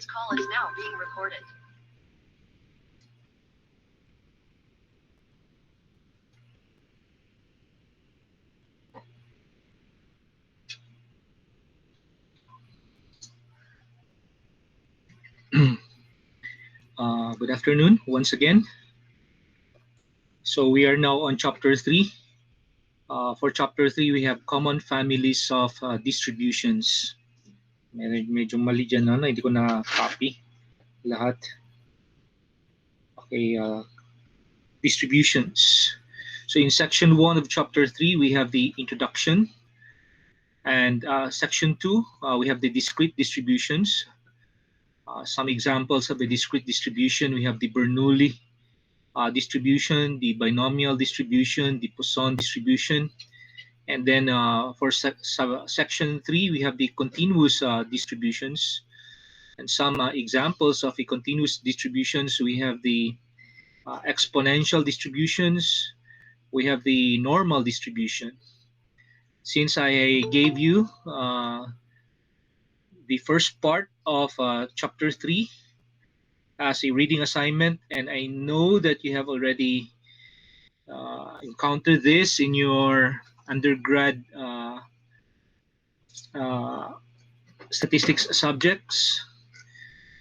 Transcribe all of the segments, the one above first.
This call is now being recorded. Good afternoon once again. So we are now on chapter 3. For chapter 3, we have common families of distributions. Medyo mali dyan, no? Hindi ko na-copy lahat. Okay, distributions. So in section 1 of chapter 3, we have the introduction. And section 2, we have the discrete distributions. Some examples of the discrete distribution, we have the Bernoulli distribution, the binomial distribution, the Poisson distribution. And then for section 3, we have the continuous distributions. And some examples of the continuous distributions, we have the exponential distributions, we have the normal distribution. Since I gave you the first part of chapter 3 as a reading assignment, and I know that you have already encountered this in your undergrad statistics subjects.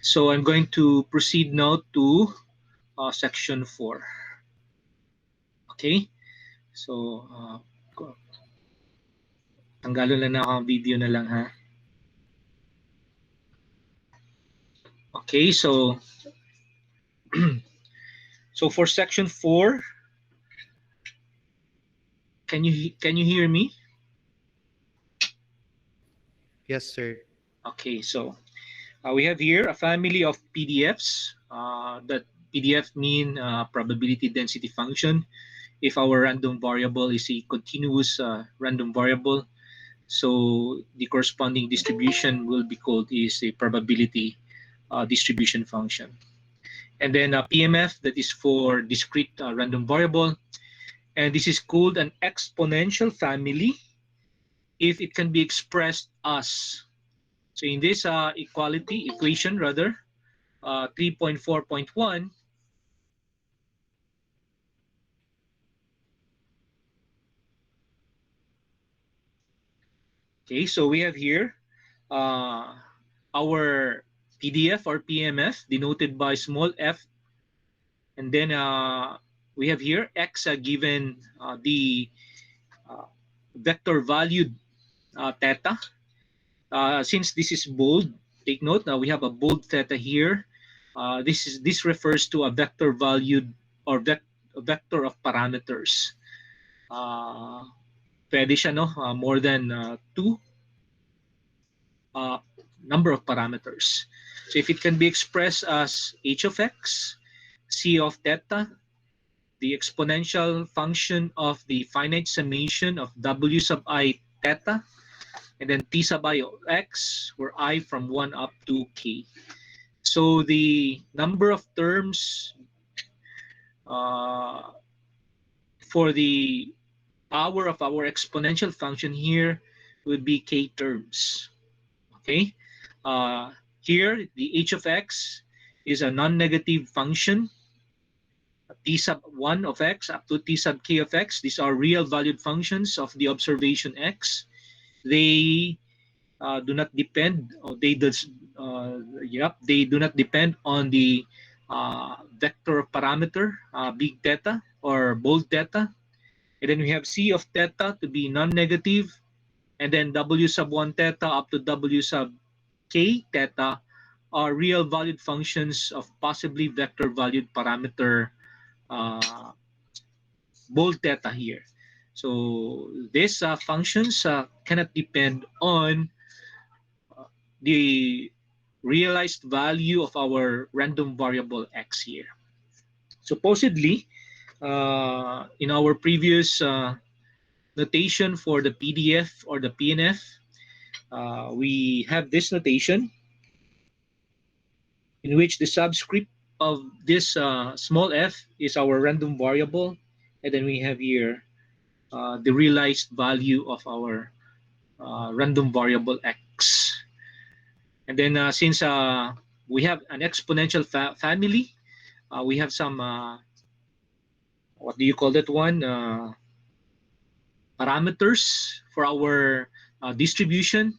So I'm going to proceed now to section 4. Okay? So, tanggalon lang na ako ang video na lang, ha? Okay, so so for section 4, can you hear me? Yes, sir. Okay, so we have here a family of PDFs. That PDF mean probability density function. If our random variable is a continuous random variable, so the corresponding distribution will be called is a probability distribution function. And then PMF, that is for discrete random variable. And this is called an exponential family if it can be expressed as. So in this equation, 3.4.1, okay, so we have here our PDF or PMF denoted by small f, and then we have here x given the vector valued theta. Since this is bold, take note now we have a bold theta here. This refers to a vector valued or a vector of parameters. Pwede siya, no? More than 2 number of parameters. So if it can be expressed as h of x, c of theta, the exponential function of the finite summation of w sub I theta, and then t sub I of x, where I from 1 up to k. So the number of terms for the power of our exponential function here would be k terms. Okay, here the h of x is a non-negative function. T sub 1 of x up to t sub k of x, these are real valued functions of the observation x. They do not depend, or they do not depend on the vector of parameter, big theta or bold theta. And then we have c of theta to be non-negative, and then w sub 1 theta up to w sub k theta are real valued functions of possibly vector valued parameter bold theta here. So these functions cannot depend on the realized value of our random variable x here. Supposedly, in our previous notation for the PDF or the PNF, we have this notation in which the subscript of this small f is our random variable, and then we have here the realized value of our random variable x. And then since we have an exponential family. We have some, what do you call that one? Parameters for our distribution.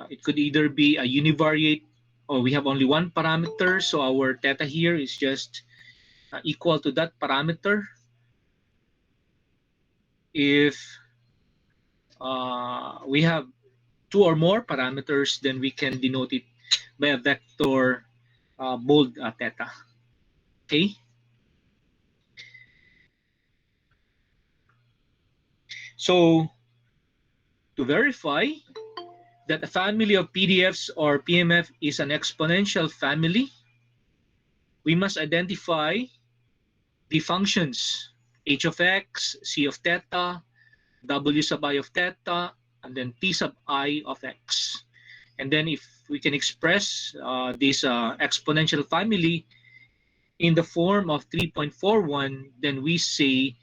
It could either be a univariate, or we have only one parameter, so our theta here is just equal to that parameter. If we have two or more parameters, then we can denote it by a vector bold theta. Okay. So to verify that a family of PDFs or PMF is an exponential family, we must identify the functions h of x, c of theta, w sub I of theta, and then p sub I of x. And then if we can express this exponential family in the form of 3.41, then we say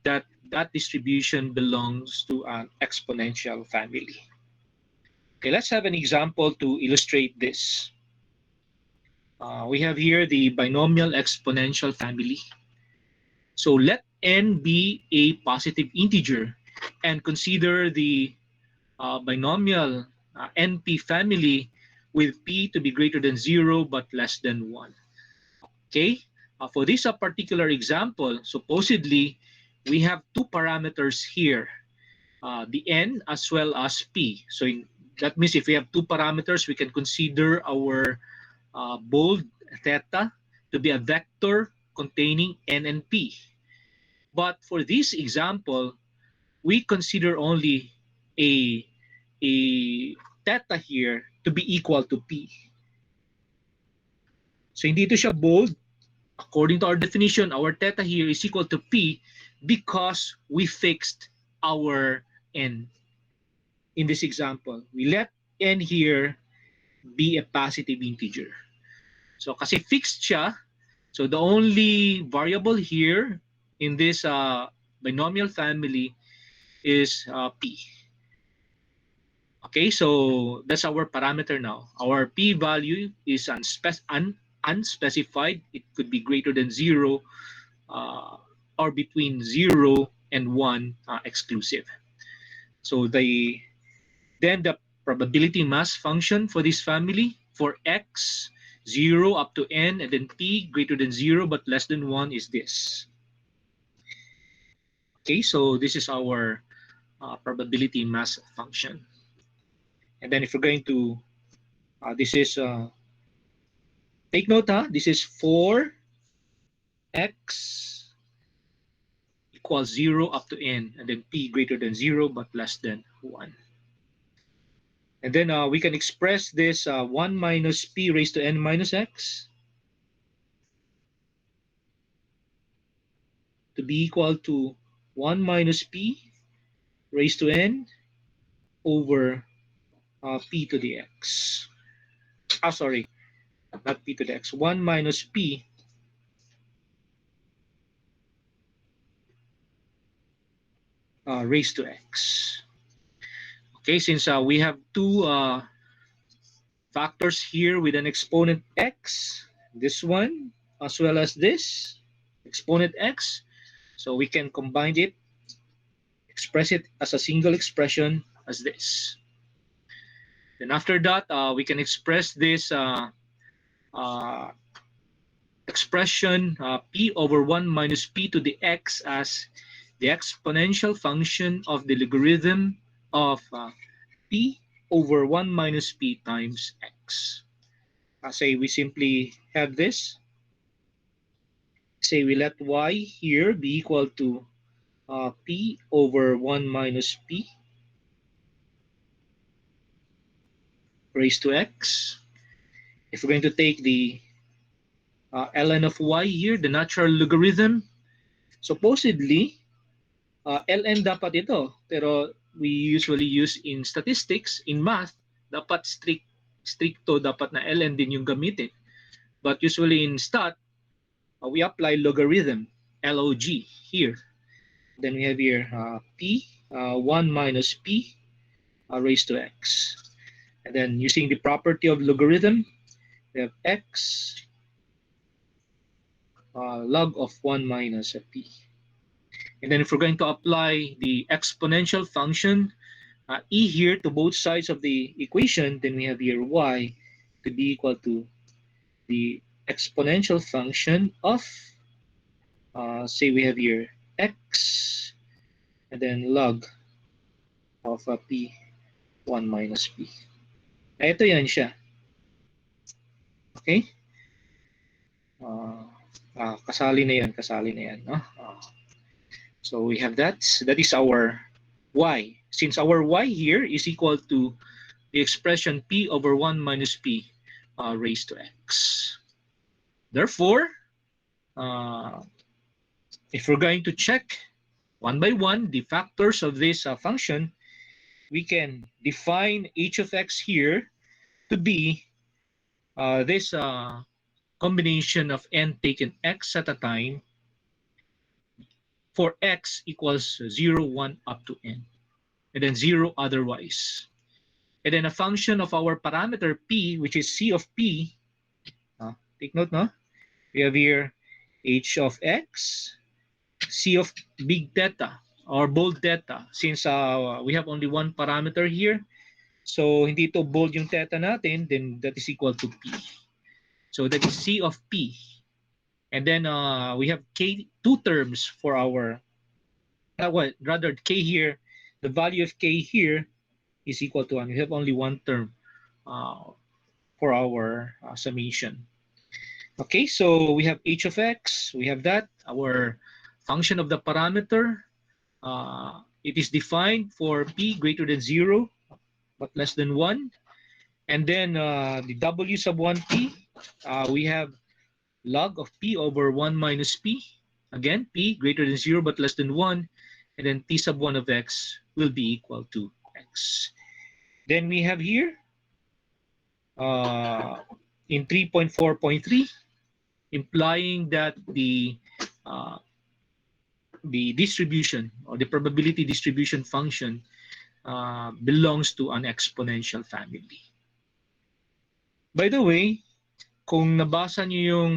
that that distribution belongs to an exponential family. Okay, let's have an example to illustrate this. We have here the binomial exponential family. So let n be a positive integer, and consider the binomial NP family with p to be greater than 0 but less than 1. Okay, for this particular example, supposedly we have two parameters here, the n as well as p. So that means if we have two parameters, we can consider our bold theta to be a vector containing n and p. But for this example, we consider only a theta here to be equal to p. So hindi ito siya bold. According to our definition, our theta here is equal to p because we fixed our n. In this example, we let n here be a positive integer. So kasi fixed siya, so the only variable here in this binomial family is p. Okay, so that's our parameter now. Our p value is unspecified. It could be greater than 0 or between 0 and 1 exclusive. So then the probability mass function for this family for x 0 up to n and then p greater than 0 but less than 1 is this. Okay, so this is our probability mass function. And then if we're going to, this is, take note, this is 4x equals 0 up to n, and then p greater than 0 but less than 1. And then we can express this 1 minus p raised to n minus x to be equal to 1 minus p raised to n over p to the x. Sorry, not p to the x. 1 minus p raised to x. Okay, since we have two factors here with an exponent x, this one as well as this exponent x, so we can combine it, express it as a single expression as this. Then after that, we can express this expression p over 1 minus p to the x as the exponential function of the logarithm of p over 1 minus p times x. Say we simply have this. Say we let y here be equal to p over 1 minus p raised to x. If we're going to take the ln of y here, the natural logarithm, supposedly ln dapat ito, pero we usually use in statistics, in math, dapat stricto, dapat na ln din yung gamitin. But usually in stat, we apply logarithm, log here. Then we have here p, 1 minus p raised to x. And then using the property of logarithm, We have x log of 1 minus a p. And then if we're going to apply the exponential function e here to both sides of the equation, then we have here y to be equal to the exponential function of, say we have here x, and then log of p 1 minus p. Ito yan siya. Okay? Kasali na yan, kasali na yan. No? So we have that. That is our y. Since our y here is equal to the expression p over 1 minus p raised to x. Therefore, if we're going to check one by one the factors of this function, we can define h of x here to be this combination of n taken x at a time for x equals 0, 1 up to n, and then 0 otherwise. And then a function of our parameter p, which is c of p, take note, no? We have here h of x, c of big theta or bold theta. Since we have only one parameter here, so hindi ito bold yung theta natin, then that is equal to p. So that is c of p. And then we have k, two terms for our, rather k here, the value of k here is equal to 1. We have only one term for our summation. Okay, so we have h of x, we have that, our function of the parameter. It is defined for p greater than 0 but less than 1. And then the w sub 1p, we have log of p over 1 minus p. Again, p greater than 0 but less than 1. And then t sub 1 of x will be equal to x. Then we have here in 3.4.3, implying that the distribution or the probability distribution function belongs to an exponential family. By the way, kung nabasa niyo yung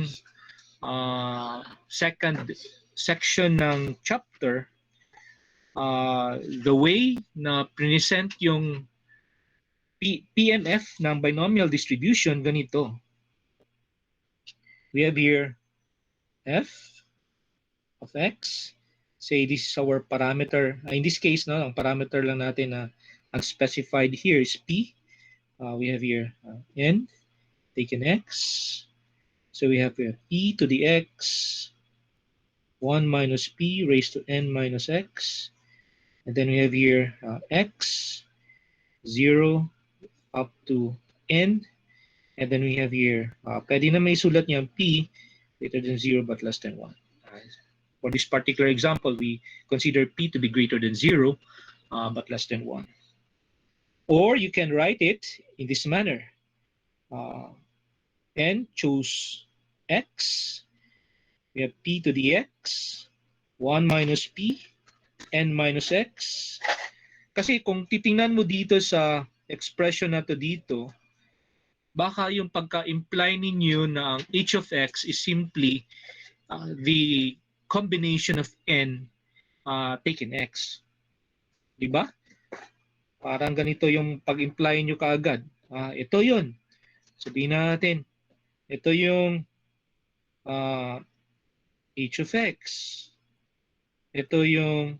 second section ng chapter, the way na present yung PMF ng binomial distribution, ganito. We have here f of x. Say this is our parameter. In this case, no, ang parameter lang natin na specified here is p. We have here n taken x. So we have here e to the x 1 minus p raised to n minus x. And then we have here x 0 up to n. And then we have here, pwede na may sulat niyang p greater than 0 but less than 1. For this particular example, we consider p to be greater than 0 but less than 1. Or you can write it in this manner. N choose x. We have p to the x, 1 minus p, n minus x. Kasi kung titingnan mo dito sa expression na to dito, baka yung pagka-imply ninyo na ang h of x is simply the combination of n taken x. Diba? Parang ganito yung pag-imply nyo kaagad. Ito yun. Sabihin natin, ito yung h of x. Ito yung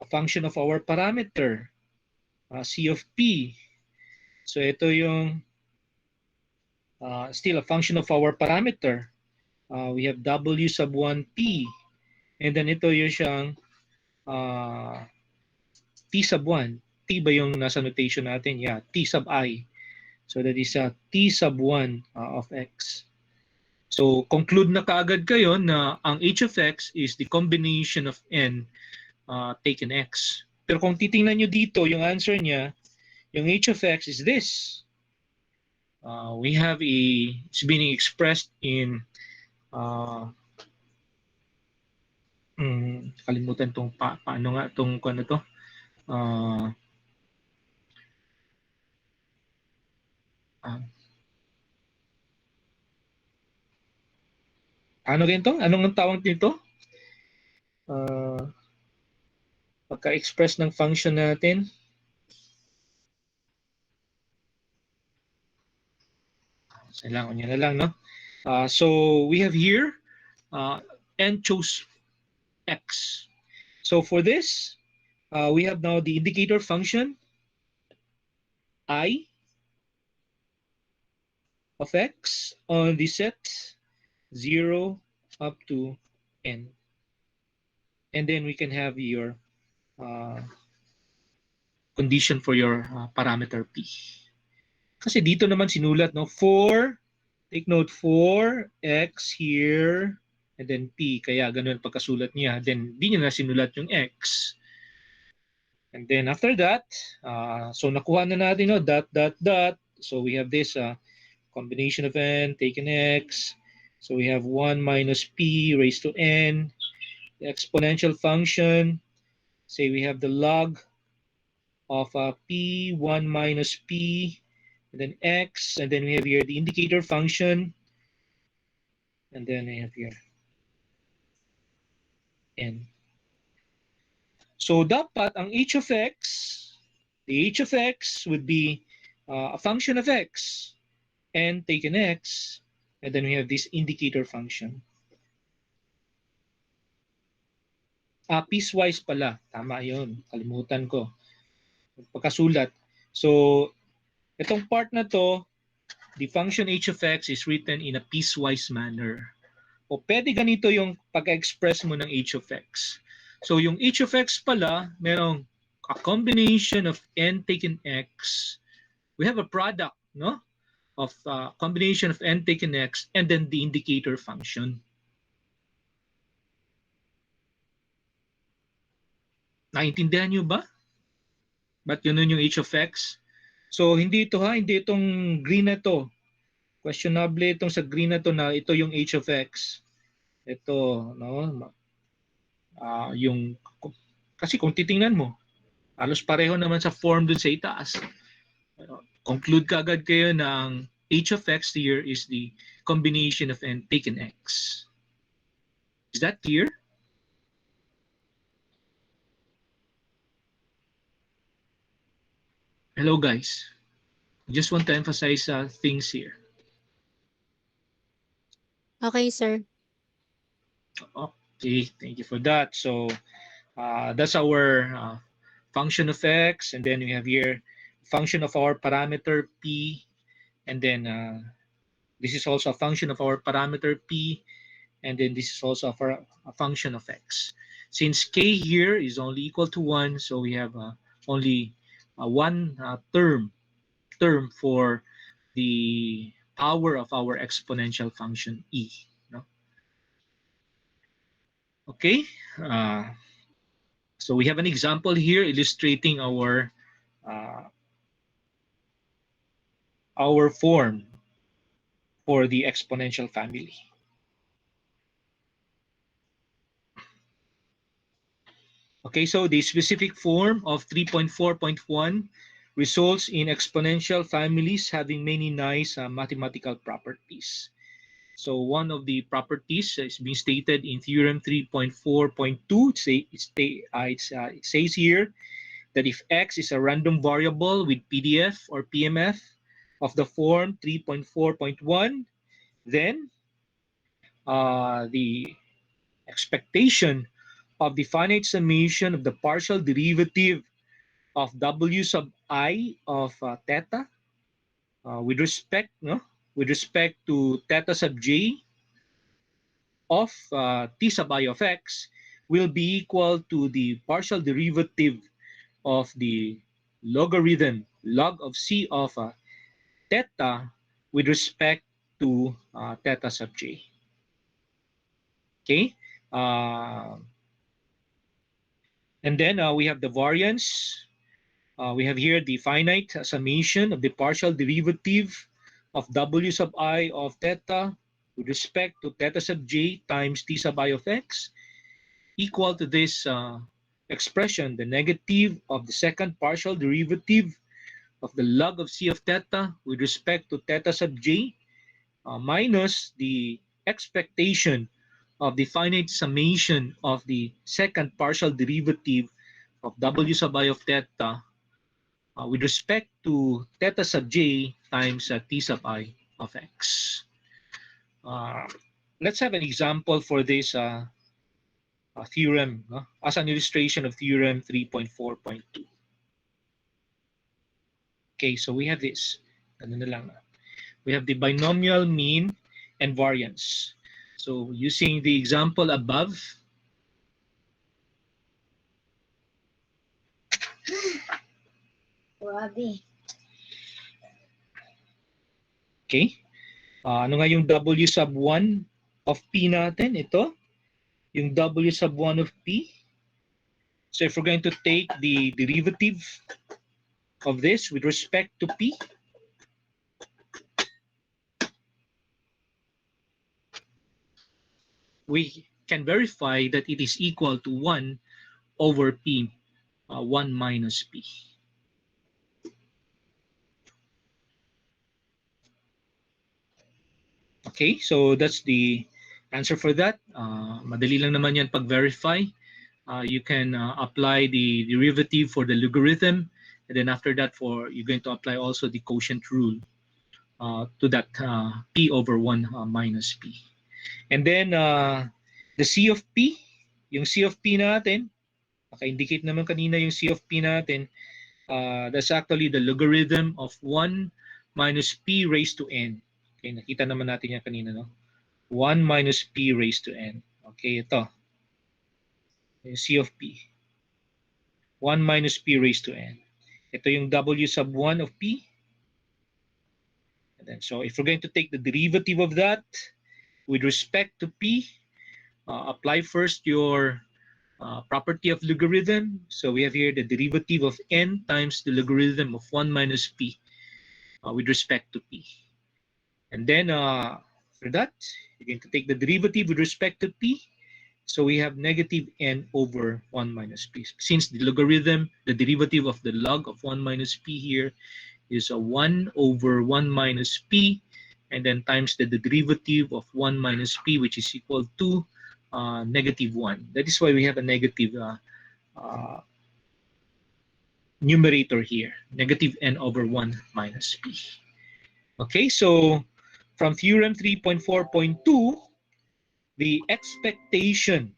function of our parameter, c of p. So ito yung still a function of our parameter. We have w sub 1p. And then ito yung siyang t sub 1. T ba yung nasa notation natin? Yeah, t sub I. So that is t sub 1 of x. So conclude na kaagad kayo na ang h of x is the combination of n taken x. Pero kung titingnan nyo dito, yung answer niya, yung h of x is this. We have it's being expressed in kalimutan tong paano nga tong ano to. Ano ganito? Anong ang tawag nito? Pagka-express ng function natin. Kailangan nyo na lang, no? So we have here, n chose x. So for this, we have now the indicator function I of x on the set 0 up to n. And then we can have your condition for your parameter p. Kasi dito naman sinulat, no? Take note, 4x here, and then p. Kaya ganun pagkasulat niya. Then, di niya na sinulat yung x. And then after that, so nakuha na natin, no? Dot, dot, dot. So we have this combination of n taken x. So we have 1 minus p raised to n. The exponential function, say we have the log of p, 1 minus p, and then x, and then we have here the indicator function, and then we have here n. So dapat ang h of x, the h of x would be a function of x, n taken x, and then we have this indicator function. Piecewise pala. Tama yun. Kalimutan ko. Pagkasulat. So, itong part na to, the function h of x is written in a piecewise manner. O pwede ganito yung pag-express mo ng h of x. So, yung h of x pala, merong a combination of n taken x. We have a product, no? Of combination of n taken x and then the indicator function. Naintindihan nyo ba? Ba't ganun yung h of x? So, hindi ito hindi itong green na to. Questionable itong sa green na to na ito yung h of x. Ito, no? Kasi kung titingnan mo, halos pareho naman sa form dun sa itaas. Conclude ka agad kayo ng h of x here is the combination of n taken x. Is that clear? Hello, guys. I just want to emphasize things here. Okay, sir. Okay, thank you for that. So that's our function of x, and then we have here function of our parameter p, and then this is also a function of our parameter p, and then this is also a function of x. Since k here is only equal to 1, so we have only one term for the power of our exponential function e. No? Okay, so we have an example here illustrating our form for the exponential family. Okay, so the specific form of 3.4.1 results in exponential families having many nice mathematical properties. So one of the properties is being stated in theorem 3.4.2. It says here that if x is a random variable with PDF or PMF of the form 3.4.1, then the expectation of the finite summation of the partial derivative of w sub I of theta with respect to theta sub j of t sub I of x will be equal to the partial derivative of the logarithm log of c of theta with respect to theta sub j. Okay. And then we have the variance. We have here the finite summation of the partial derivative of w sub I of theta with respect to theta sub j times t sub I of x equal to this expression, the negative of the second partial derivative of the log of c of theta with respect to theta sub j minus the expectation of the finite summation of the second partial derivative of w sub I of theta with respect to theta sub j times t sub I of x. Let's have an example for this theorem as an illustration of theorem 3.4.2. Okay, so we have this. Ano na lang. We have the binomial mean and variance. So using the example above, okay, ano nga yung w sub 1 of p natin? Ito, yung w sub 1 of p. So if we're going to take the derivative of this with respect to p, we can verify that it is equal to 1 over p, 1 minus p. Okay, so that's the answer for that. Madali lang naman yan pag-verify. You can apply the derivative for the logarithm, and then after that, you're going to apply also the quotient rule to that p over 1 minus p. And then the c of p, yung c of p natin, naka-indicate naman kanina yung c of p natin, that's actually the logarithm of 1 minus p raised to n. Okay, nakita naman natin yan kanina, no? 1 minus p raised to n. Okay, ito. Yung c of p. 1 minus p raised to n. Ito yung w sub 1 of p. And then, so if we're going to take the derivative of that with respect to p, apply first your property of logarithm. So we have here the derivative of n times the logarithm of 1 minus p with respect to p. And then for that, you're going to take the derivative with respect to p. So we have negative n over 1 minus p. Since the logarithm, the derivative of the log of 1 minus p here is a 1 over 1 minus p, and then times the derivative of 1 minus p, which is equal to negative 1. That is why we have a negative numerator here, negative n over 1 minus p. Okay, so from theorem 3.4.2, the expectation.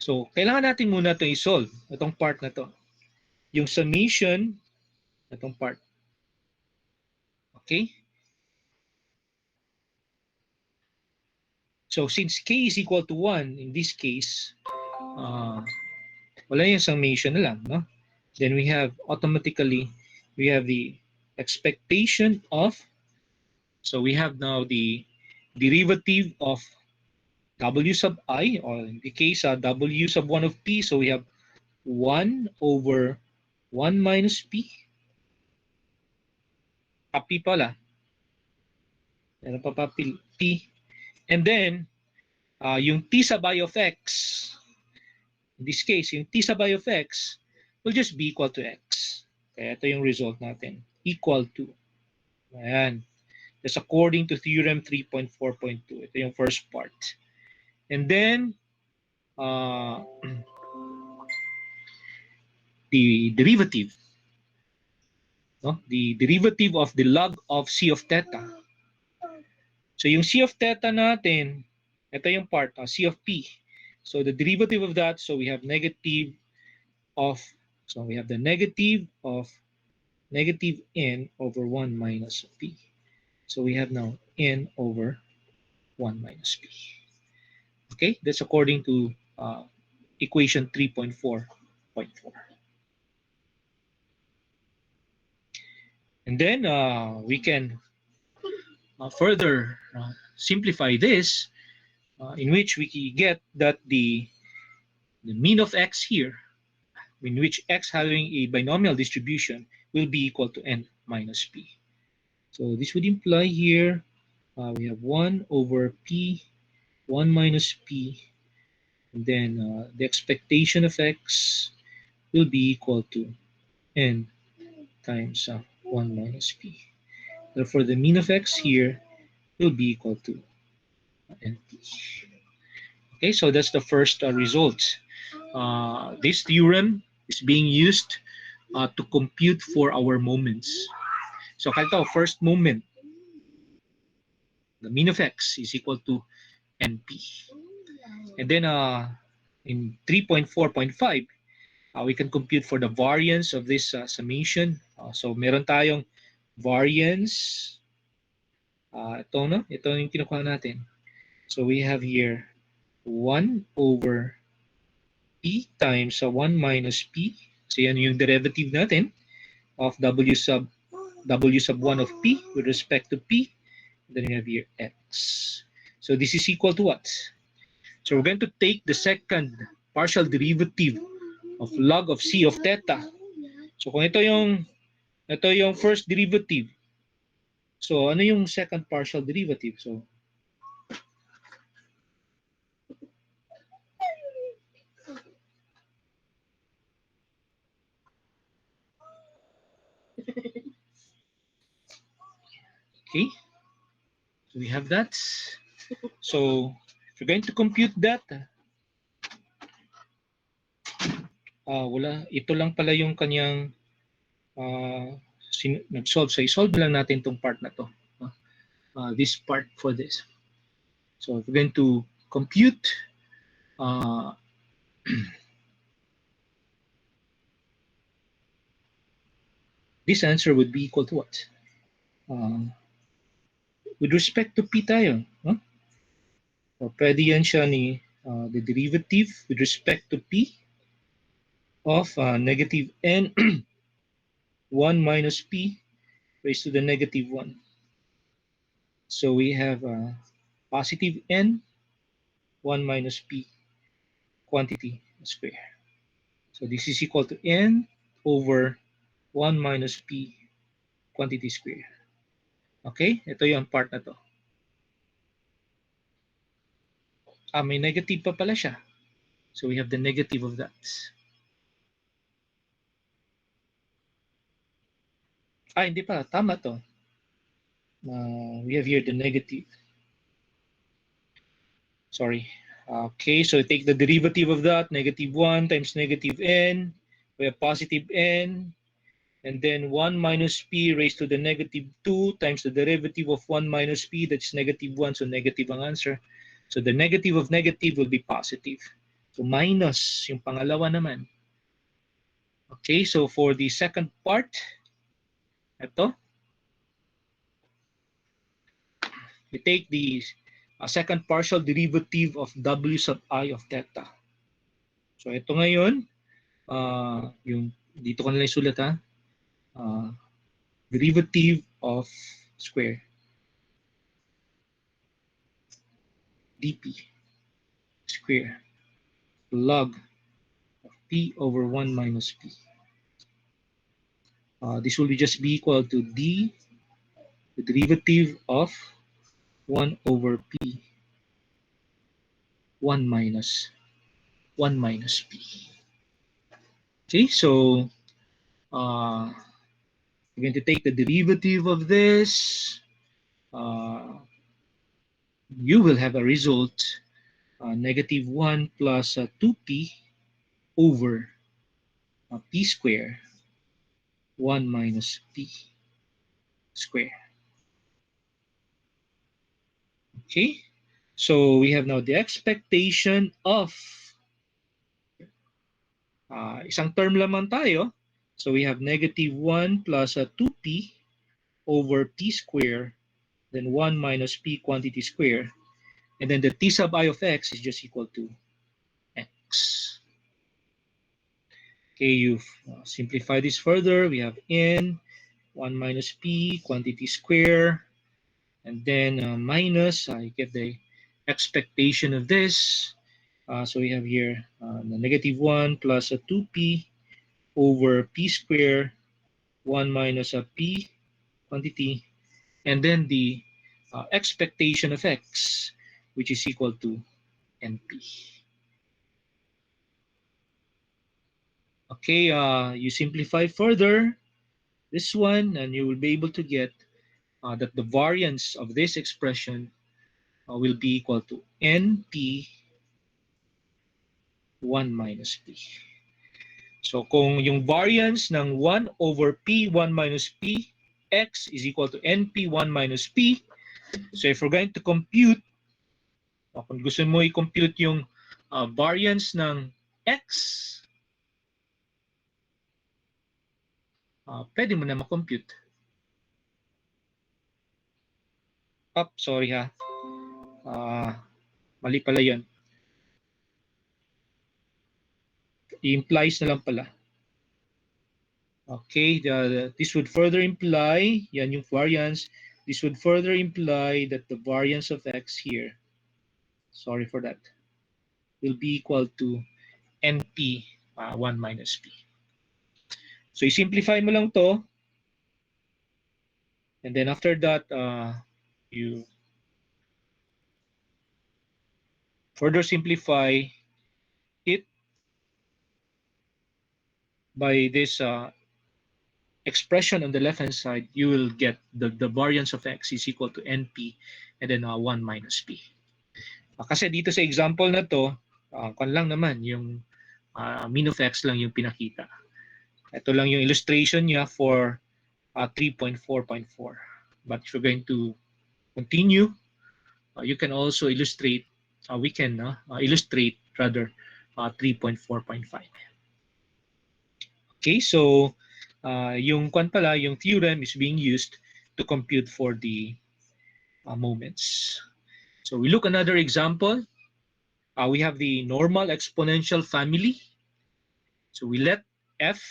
So, kailangan natin muna ito i-solve, itong part na to. Yung summation, itong part. Okay? So, since k is equal to 1, in this case, wala yung summation na lang, no? Then we have automatically, we have the expectation of, so we have now the derivative of w sub I, or in the case, w sub 1 of p, so we have 1 over 1 minus p. P pala. Meron pa p. And then, yung t sub I of x, in this case, yung t sub I of x will just be equal to x. Kaya ito yung result natin. Equal to. Ayan. That's according to theorem 3.4.2. Ito yung first part. And then, the derivative. No? The derivative of the log of c of theta. So yung c of theta natin, ito yung part, c of p. So the derivative of that, so we have negative of, so we have the negative of negative n over 1 minus p. So we have now n over 1 minus p. Okay, that's according to equation 3.4.4. And then we can further simplify this, in which we get that the mean of x here, in which x having a binomial distribution, will be equal to n minus p. So this would imply here we have 1 over p, 1 minus p, and then the expectation of x will be equal to n times 1 minus p. Therefore, the mean of x here will be equal to NP. Okay, so that's the first result. This theorem is being used to compute for our moments. So kalito, first moment, the mean of x is equal to NP. And then in 3.4.5, we can compute for the variance of this summation. So meron tayong variance. Ito yung kinukuha natin. So we have here 1 over P times 1 minus P. So yan yung derivative natin of W sub 1 of P with respect to P. Then we have here X. So this is equal to what? So we're going to take the second partial derivative of log of C of theta. So kung ito yung first derivative. So ano yung second partial derivative? So okay. So we have that. So if you're going to compute that, wala. Ito lang pala yung kanyang nag-solve. So i-solve lang natin itong part na to. This part for this. So if we're going to compute this answer would be equal to what? With respect to P tayo. So pwede yan siya ni the derivative with respect to P of negative N 1 minus P raised to the negative 1. So we have positive N 1 minus P quantity square. So this is equal to N over 1 minus P quantity square. Okay? Ito yung part na to. May negative pa pala siya. So we have the negative of that. Hindi pa. Tama to. We have here the negative. Sorry. Okay, so take the derivative of that. Negative 1 times negative N. We have positive N. And then 1 minus P raised to the negative 2 times the derivative of 1 minus P. That's negative 1. So negative ang answer. So the negative of negative will be positive. So minus yung pangalawa naman. Okay, so for the second part, ito, we take the second partial derivative of W sub I of theta. So ito ngayon, yung dito ko na lang isulat ha, derivative of square dp square log of P over 1 minus P. This will just be equal to D, the derivative of 1 over P 1 minus P. Okay, so we're going to take the derivative of this. You will have a result negative 1 plus 2P over P square 1 minus P square. Okay, so we have now the expectation of isang term lamang tayo. So we have negative 1 plus 2P over P square, then 1 minus P quantity square. And then the T sub I of X is just equal to X. Okay, you simplify this further. We have N 1 minus P quantity square. And then minus, I get the expectation of this. So we have here the negative 1 plus 2P over P square 1 minus P quantity. And then the expectation of X, which is equal to NP. Okay, you simplify further this one and you will be able to get that the variance of this expression will be equal to NP 1 minus P. So kung yung variance ng 1 over P 1 minus P x is equal to NP 1 minus P, so if we're going to compute, kung gusto mo i-compute yung variance ng x, pwede mo na ma-compute. Sorry ha. Mali pala yun. I-implies na lang pala. Okay, this would further imply, yan yung variance, this would further imply that the variance of x here, sorry for that, will be equal to NP 1 minus P. So i-simplify mo lang to, and then after that, you further simplify it by this expression on the left-hand side. You will get the variance of x is equal to NP and then 1 minus P. Kasi dito sa example na to, kan lang naman, yung mean of x lang yung pinakita. Ito lang yung illustration niya for 3.4.4. But if you're going to continue, you can also illustrate, we can illustrate rather 3.4.5. Okay, so yung theorem is being used to compute for the moments. So we look another example. We have the normal exponential family. So we let f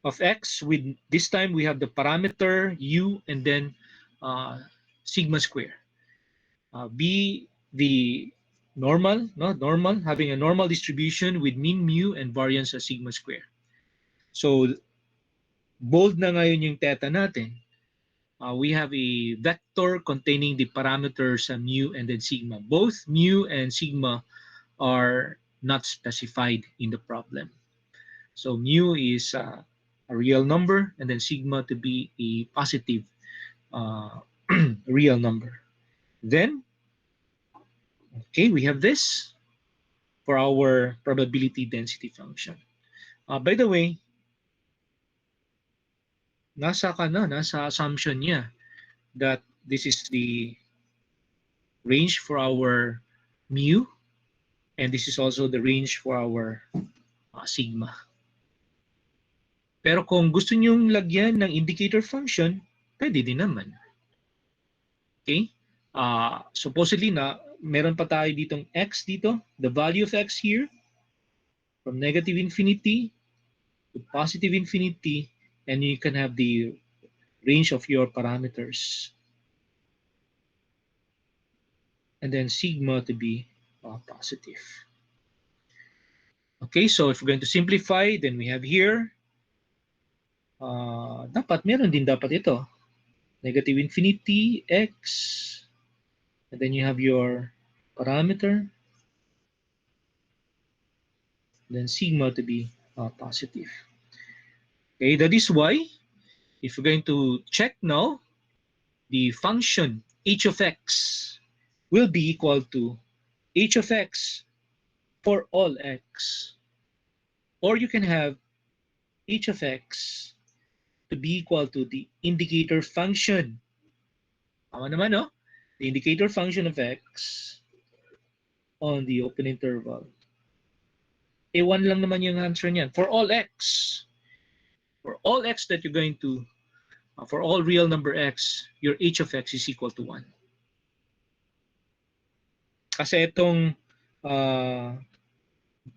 of x, with this time we have the parameter u and then sigma square, be the normal, having a normal distribution with mean mu and variance as sigma square. So bold na ngayon yung theta natin. We have a vector containing the parameters mu and then sigma. Both mu and sigma are not specified in the problem. So mu is a real number and then sigma to be a positive real number. Then, okay, we have this for our probability density function. By the way, nasa assumption niya that this is the range for our mu and this is also the range for our sigma. Pero kung gusto nyong lagyan ng indicator function, pwede din naman. Okay? Supposedly na meron pa tayo ditong x dito, the value of x here from negative infinity to positive infinity, and you can have the range of your parameters. And then sigma to be positive. Okay, so if we're going to simplify, then we have here, meron din dapat ito. Negative infinity, x, and then you have your parameter, then sigma to be positive. Okay, that is why, if we're going to check now, the function h of x will be equal to h of x for all x. Or you can have h of x to be equal to the indicator function. Tama naman, no? The indicator function of x on the open interval. 1 lang naman yung answer niyan. For all x. For all x that you're going to, for all real number x, your h of x is equal to 1. Kasi itong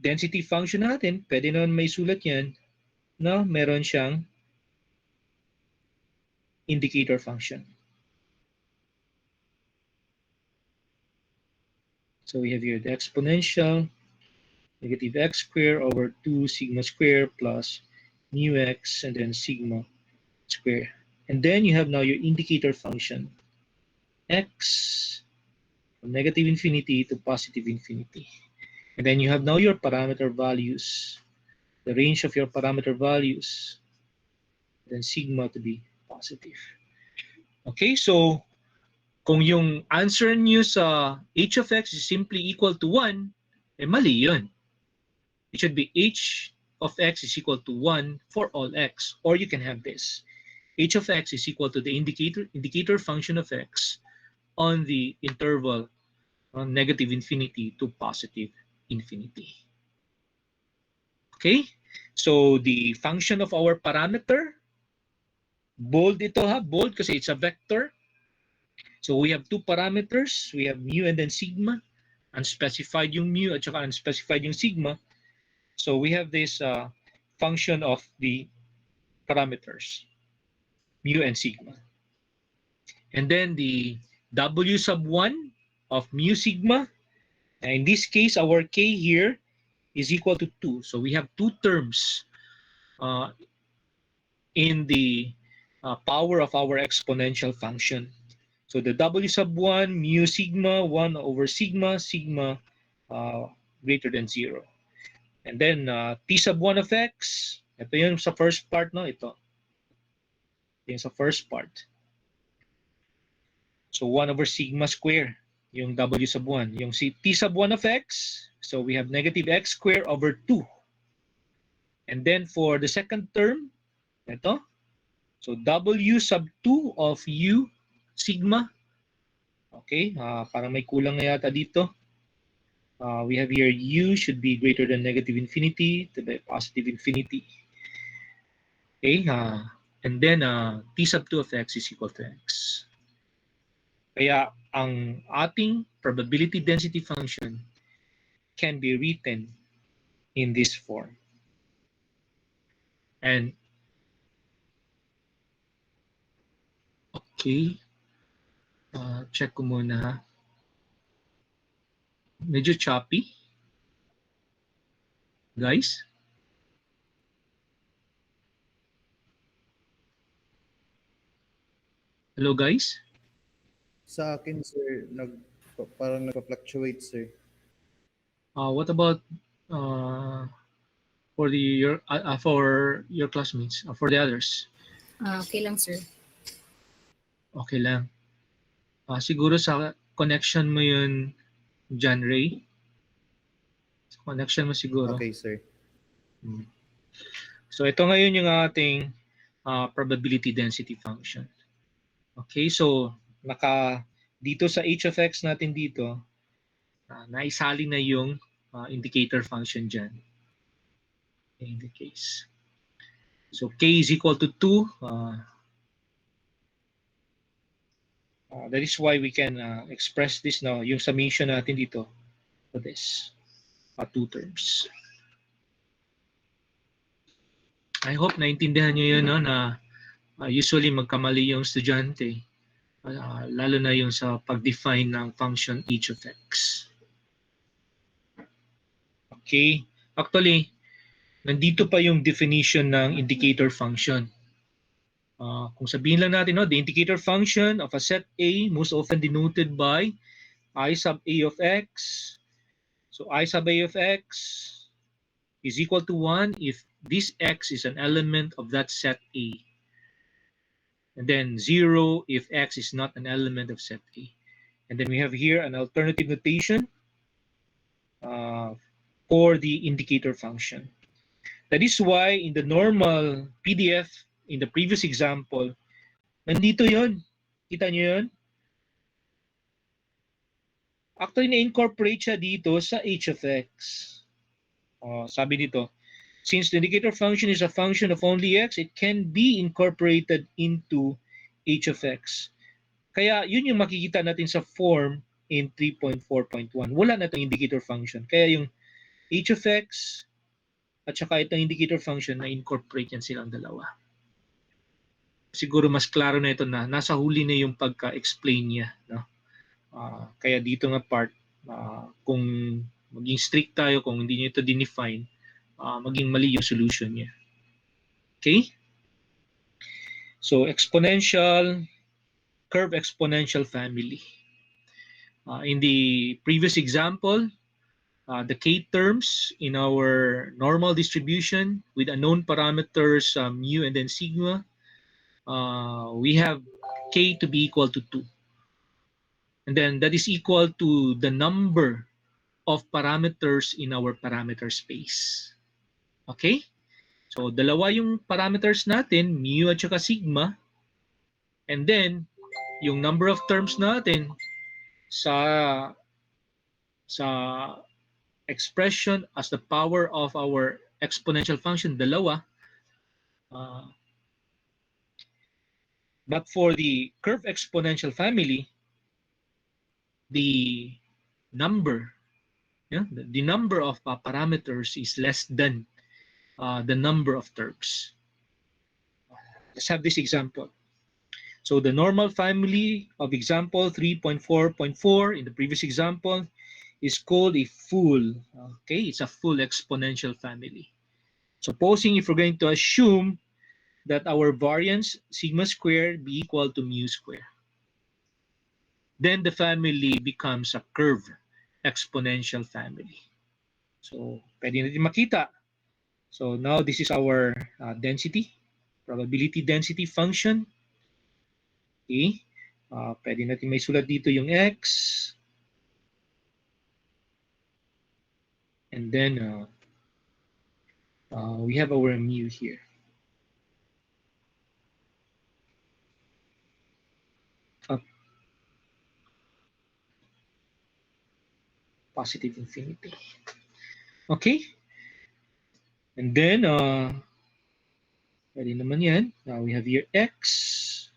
density function natin, pwede naman may sulat yan, no? Meron siyang indicator function. So we have here the exponential negative x squared over 2 sigma squared plus mu x and then sigma squared. And then you have now your indicator function, x from negative infinity to positive infinity. And then you have now your parameter values, the range of your parameter values, then sigma to be positive. Okay, so kung yung answer niyo sa h of x is simply equal to 1, mali yun. It should be h of x is equal to 1 for all x. Or you can have this. H of x is equal to the indicator function of x on the interval from negative infinity to positive infinity. Okay? So the function of our parameter, bold ito ha, bold kasi it's a vector. So we have two parameters. We have mu and then sigma. Unspecified yung mu at saka unspecified yung sigma. So we have this function of the parameters, mu and sigma. And then the w sub 1 of mu sigma. And in this case, our k here is equal to 2. So we have two terms in the power of our exponential function. So the w sub 1 mu sigma 1 over sigma, sigma greater than 0. And then t sub 1 of x, ito yun sa first part, no? Ito yung sa first part. So 1 over sigma square, yung w sub 1. Yung t sub 1 of x, so we have negative x square over 2. And then for the second term, ito, so w sub 2 of u sigma. Okay, parang may kulang na yata dito. We have here u should be greater than negative infinity to the positive infinity. Okay, and then t sub 2 of x is equal to x. Kaya ang ating probability density function can be written in this form. And okay, check ko muna ha. Medyo choppy. Guys? Hello guys? Sa akin, sir, parang nagpa-fluctuate, sir. What about for your classmates, for the others? Okay lang, sir. Okay lang. Siguro sa connection mo yun, John Ray. Sa connection mo siguro. Okay, sir. So ito ngayon yung ating probability density function. Okay, so dito sa h of x natin dito, naisali na yung indicator function dyan. In the case. So k is equal to 2. That is why we can express this now, yung summation natin dito for this, two terms. I hope naintindihan nyo yun, no, na usually magkamali yung estudyante, lalo na yung sa pag-define ng function h of x. Okay, actually, nandito pa yung definition ng indicator function. Kung sabihin lang natin, no, the indicator function of a set A most often denoted by I sub A of x. So I sub A of x is equal to 1 if this x is an element of that set A. And then 0 if x is not an element of set A. And then we have here an alternative notation for the indicator function. That is why in the normal PDF, in the previous example, nandito yon. Kita nyo yun? Actually, na-incorporate siya dito sa h of x. Sabi dito, since the indicator function is a function of only x, it can be incorporated into h of x. Kaya yun yung makikita natin sa form in 3.4.1. Wala na itong indicator function. Kaya yung h of x at saka itong indicator function na incorporate yan silang dalawa. Siguro mas klaro na ito na nasa huli na yung pagka-explain niya, no? Kaya dito nga part, kung maging strict tayo, kung hindi niyo ito dinefine, maging mali yung solution niya. Okay? So curve exponential family. In the previous example, the k terms in our normal distribution with unknown parameters mu and then sigma, we have k to be equal to 2. And then that is equal to the number of parameters in our parameter space. Okay? So, dalawa yung parameters natin, mu at saka sigma. And then, yung number of terms natin sa expression as the power of our exponential function, dalawa. But for the curve exponential family, the number, the number of parameters is less than the number of terms. Let's have this example. So the normal family of example 3.4.4 in the previous example is called a full, okay, it's a full exponential family. Supposing if we're going to assume that our variance sigma squared be equal to mu squared, then the family becomes a curve exponential family. So, pwede natin makita. So, now this is our density, probability density function. Okay. Pwede natin may sulat dito yung x. And then, we have our mu here. Positive infinity. Okay? And then, pwede naman yan. Now we have here x.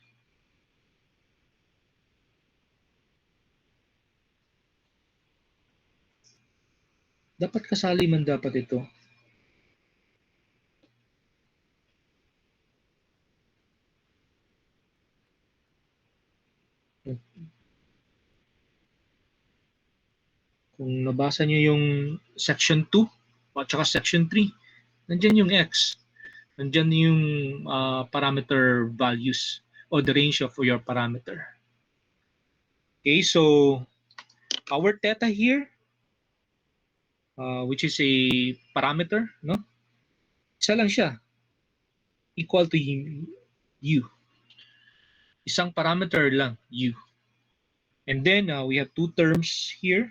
Dapat kasali man dapat ito. Kung nabasa niyo yung section 2 at saka section 3, nandyan yung x. Nandyan yung parameter values or the range of your parameter. Okay, so our theta here, which is a parameter, no? Isa lang siya. Equal to u. Isang parameter lang, u. And then we have two terms here.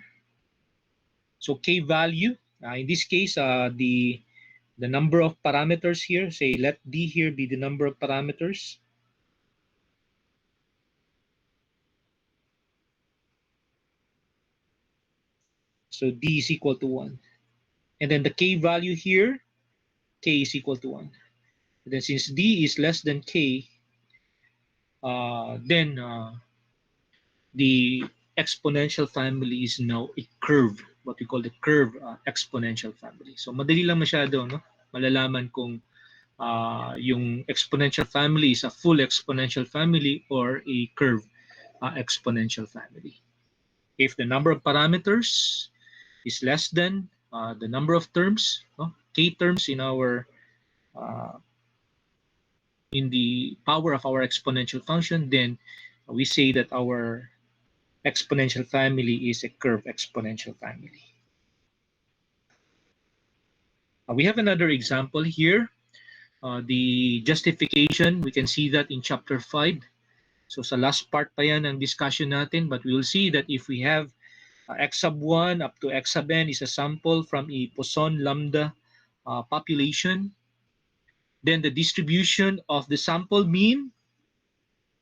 So k value, in this case, the number of parameters here, say let d here be the number of parameters. So d is equal to 1. And then the k value here, k is equal to 1. And then since d is less than k, then the exponential family is now a curve, what we call the curve exponential family. So madali lang masyado, no? Malalaman kung yung exponential family is a full exponential family or a curve exponential family. If the number of parameters is less than the number of terms, no? K terms in our in the power of our exponential function, then we say that our exponential family is a curve exponential family. We have another example here. The justification, we can see that in chapter 5. So sa last part pa yan ang discussion natin, but we will see that if we have x sub 1 up to x sub n is a sample from a Poisson lambda population, then the distribution of the sample mean,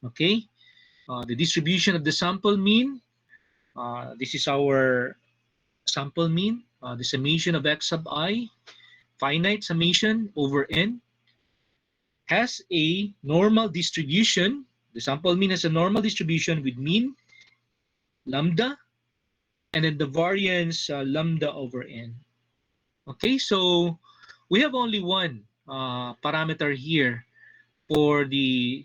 okay, the distribution of the sample mean, this is our sample mean, the summation of x sub I, finite summation over n, has a normal distribution. The sample mean has a normal distribution with mean lambda and then the variance lambda over n. Okay, so we have only one parameter here for the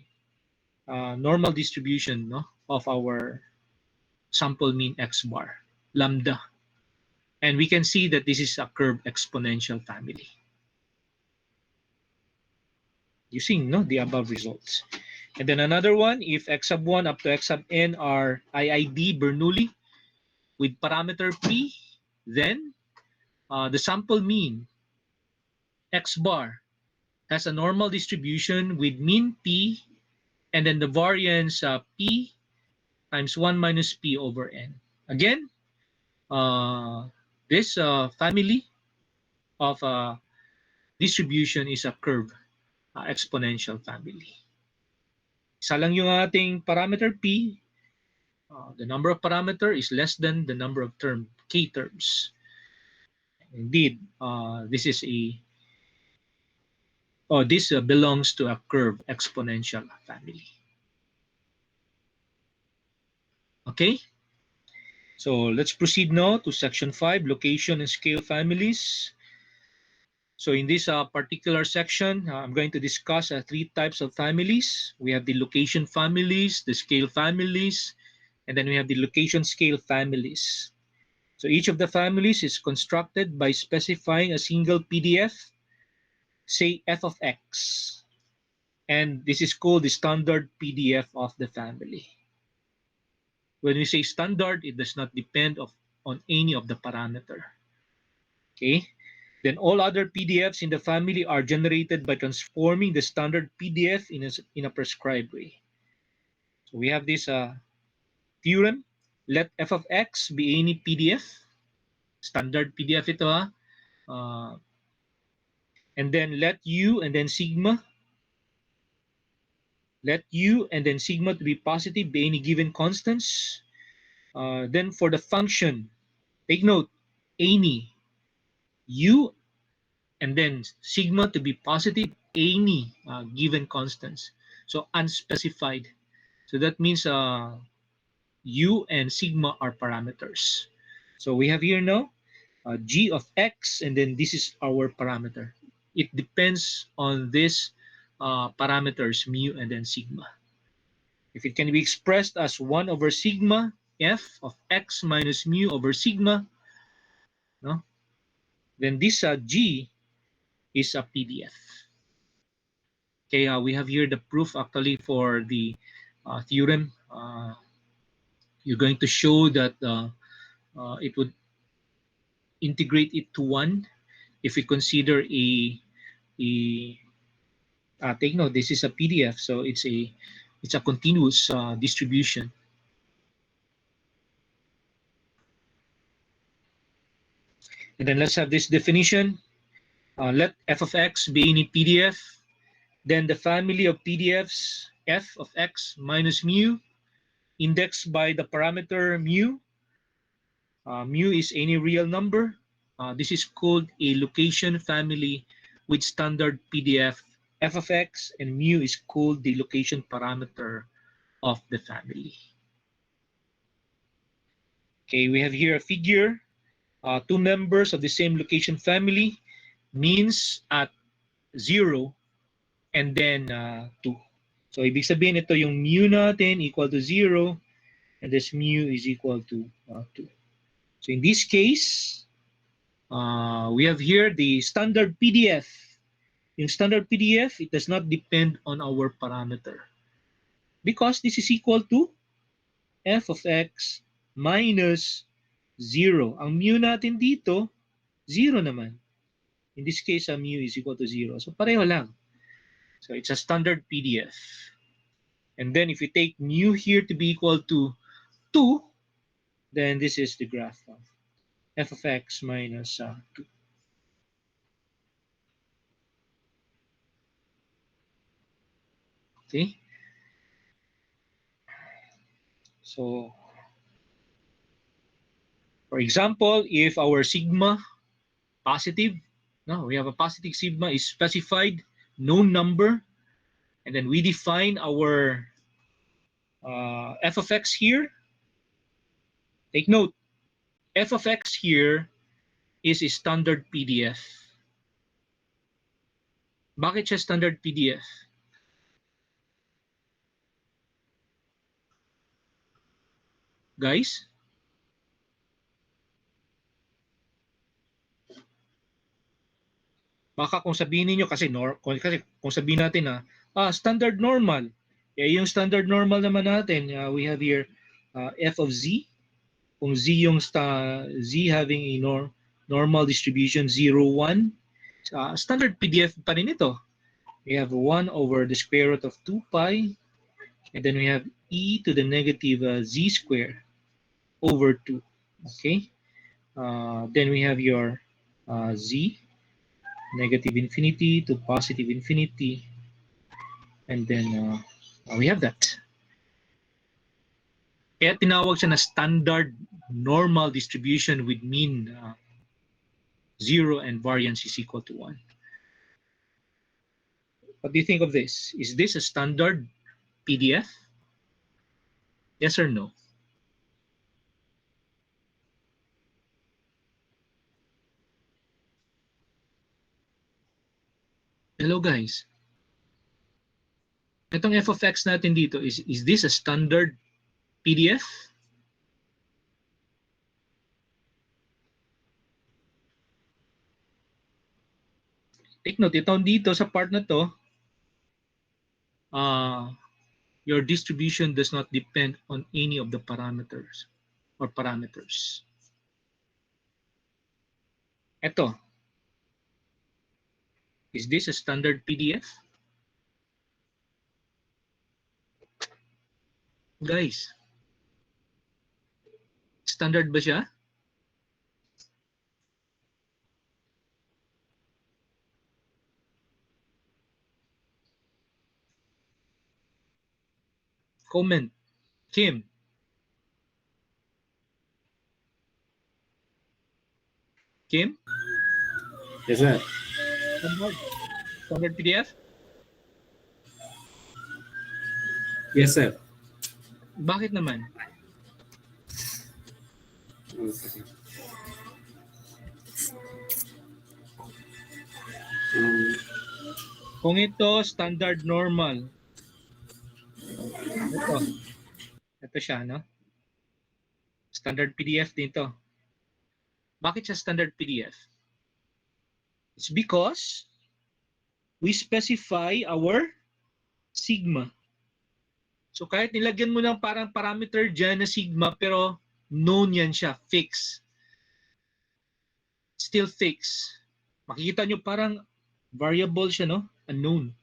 normal distribution, no, of our sample mean x bar, lambda. And we can see that this is a curve exponential family using, no, the above results. And then another one, if x sub 1 up to x sub n are IID Bernoulli with parameter p, then the sample mean x bar has a normal distribution with mean p and then the variance P times 1 minus P over N. Again, this family of distribution is a curve, exponential family. Isa lang yung ating parameter P. The number of parameter is less than the number of K terms. Indeed, this is this belongs to a curve exponential family. Okay, so let's proceed now to section 5, location and scale families. So in this particular section, I'm going to discuss 3 types of families. We have the location families, the scale families, and then we have the location scale families. So each of the families is constructed by specifying a single PDF, say f of x, and this is called the standard PDF of the family. When we say standard, it does not depend on any of the parameter. Okay, then all other PDFs in the family are generated by transforming the standard PDF in a prescribed way. So we have this theorem, let f of x be any PDF, standard PDF ito and then let u and then sigma to be positive by any given constants. Then for the function, take note, any u and then sigma to be positive, any given constants. So unspecified. So that means u and sigma are parameters. So we have here now g of x, and then this is our parameter. It depends on this parameters mu and then sigma. If it can be expressed as 1 over sigma f of x minus mu over sigma, no, then this g is a PDF. Okay, we have here the proof actually for the theorem. You're going to show that it would integrate it to 1 if we consider take note, this is a PDF, so it's a continuous distribution. And then let's have this definition. Let f of x be any PDF, then the family of PDFs f of x minus mu indexed by the parameter mu. Mu is any real number. This is called a location family with standard PDF f of x, and mu is called the location parameter of the family. Okay, we have here a figure. 2 members of the same location family, means at 0 and then 2. So ibig sabihin ito yung mu natin equal to 0 and this mu is equal to 2. So in this case, we have here the standard PDF. Yung standard PDF, it does not depend on our parameter because this is equal to f of x minus 0. Ang mu natin dito, 0 naman. In this case, mu is equal to 0. So pareho lang. So it's a standard PDF. And then if we take mu here to be equal to 2, then this is the graph of f of x minus 2. Okay. So, for example, if our sigma positive, no, we have a positive sigma is specified, known number, and then we define our f of x here. Take note, f of x here is a standard PDF. Bakit siya standard PDF? Guys? Baka kung sabihin niyo kasi kung sabihin natin standard normal. Yung standard normal naman natin, we have here f of z. Kung z yung z having a normal distribution 0, 1, standard PDF pa rin ito. We have 1 over the square root of 2 pi And then we have e to the negative z squared over 2. Okay. Then we have your z, negative infinity to positive infinity. And then we have that. Kaya tinawag siya na standard normal distribution with mean 0 and variance is equal to 1. What do you think of this? Is this a standard PDF? Yes or no? Hello guys. Itong f of x natin dito, is this a standard PDF? Take note, itong dito sa part na to, your distribution does not depend on any of the parameters or parameters. Ito, is this a standard PDF? Guys, standard ba siya? Comment. Kim. Kim? Yes, sir. Standard PDF? Yes, sir. Bakit naman? One second. Kung ito, standard normal. Ito. Ito siya, no? Standard PDF dito. Bakit siya standard PDF? It's because we specify our sigma. So kahit nilagyan mo ng parang parameter dyan na sigma, pero known yan siya, fix. Still fix. Makikita nyo parang variable siya, no? Unknown.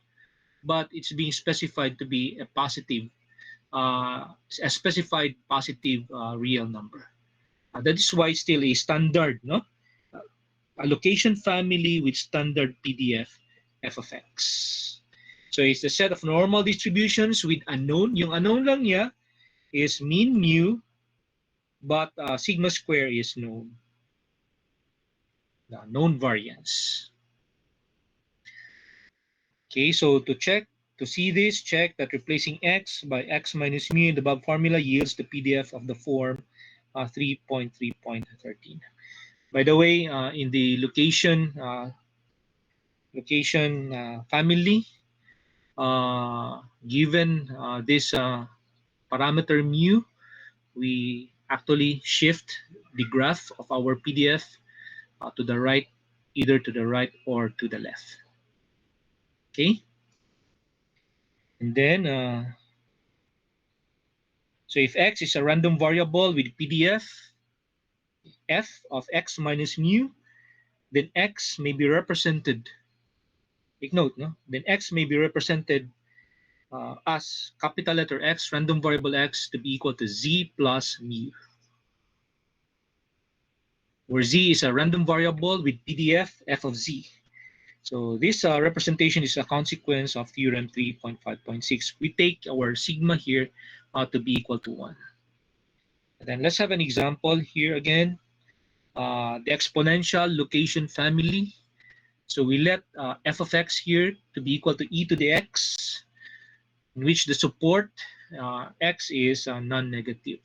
But it's being specified to be a positive, a specified positive real number. That is why still a standard, no? Allocation family with standard PDF f of x. So it's a set of normal distributions with unknown. Yung unknown lang niya is mean mu, but sigma square is known. The known variance. Okay, so to see this, check that replacing x by x minus mu in the above formula yields the PDF of the form 3.3.13. By the way, in the location family, given this parameter mu, we actually shift the graph of our PDF to the right, either to the right or to the left. Okay, and then so if x is a random variable with PDF f of x minus mu, then x may be represented, take note, no? Then x may be represented as capital letter X, random variable x, to be equal to z plus mu, where z is a random variable with PDF f of z. So this representation is a consequence of theorem 3.5.6. We take our sigma here to be equal to 1. And then let's have an example here again. The exponential location family. So we let f of x here to be equal to e to the x, in which the support x is non-negative.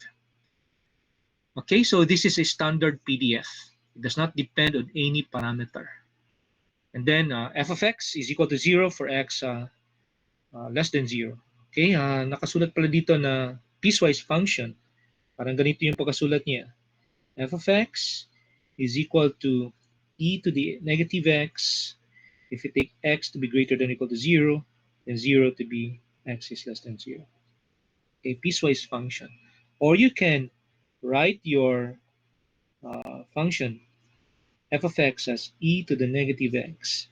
Okay, so this is a standard PDF. It does not depend on any parameter. And then f of x is equal to 0 for x less than 0. Okay, nakasulat pala dito na piecewise function. Parang ganito yung pagkasulat niya. F of x is equal to e to the negative x if you take x to be greater than or equal to 0, then 0 to be x is less than 0. A piecewise function. Or you can write your function f of x as e to the negative x.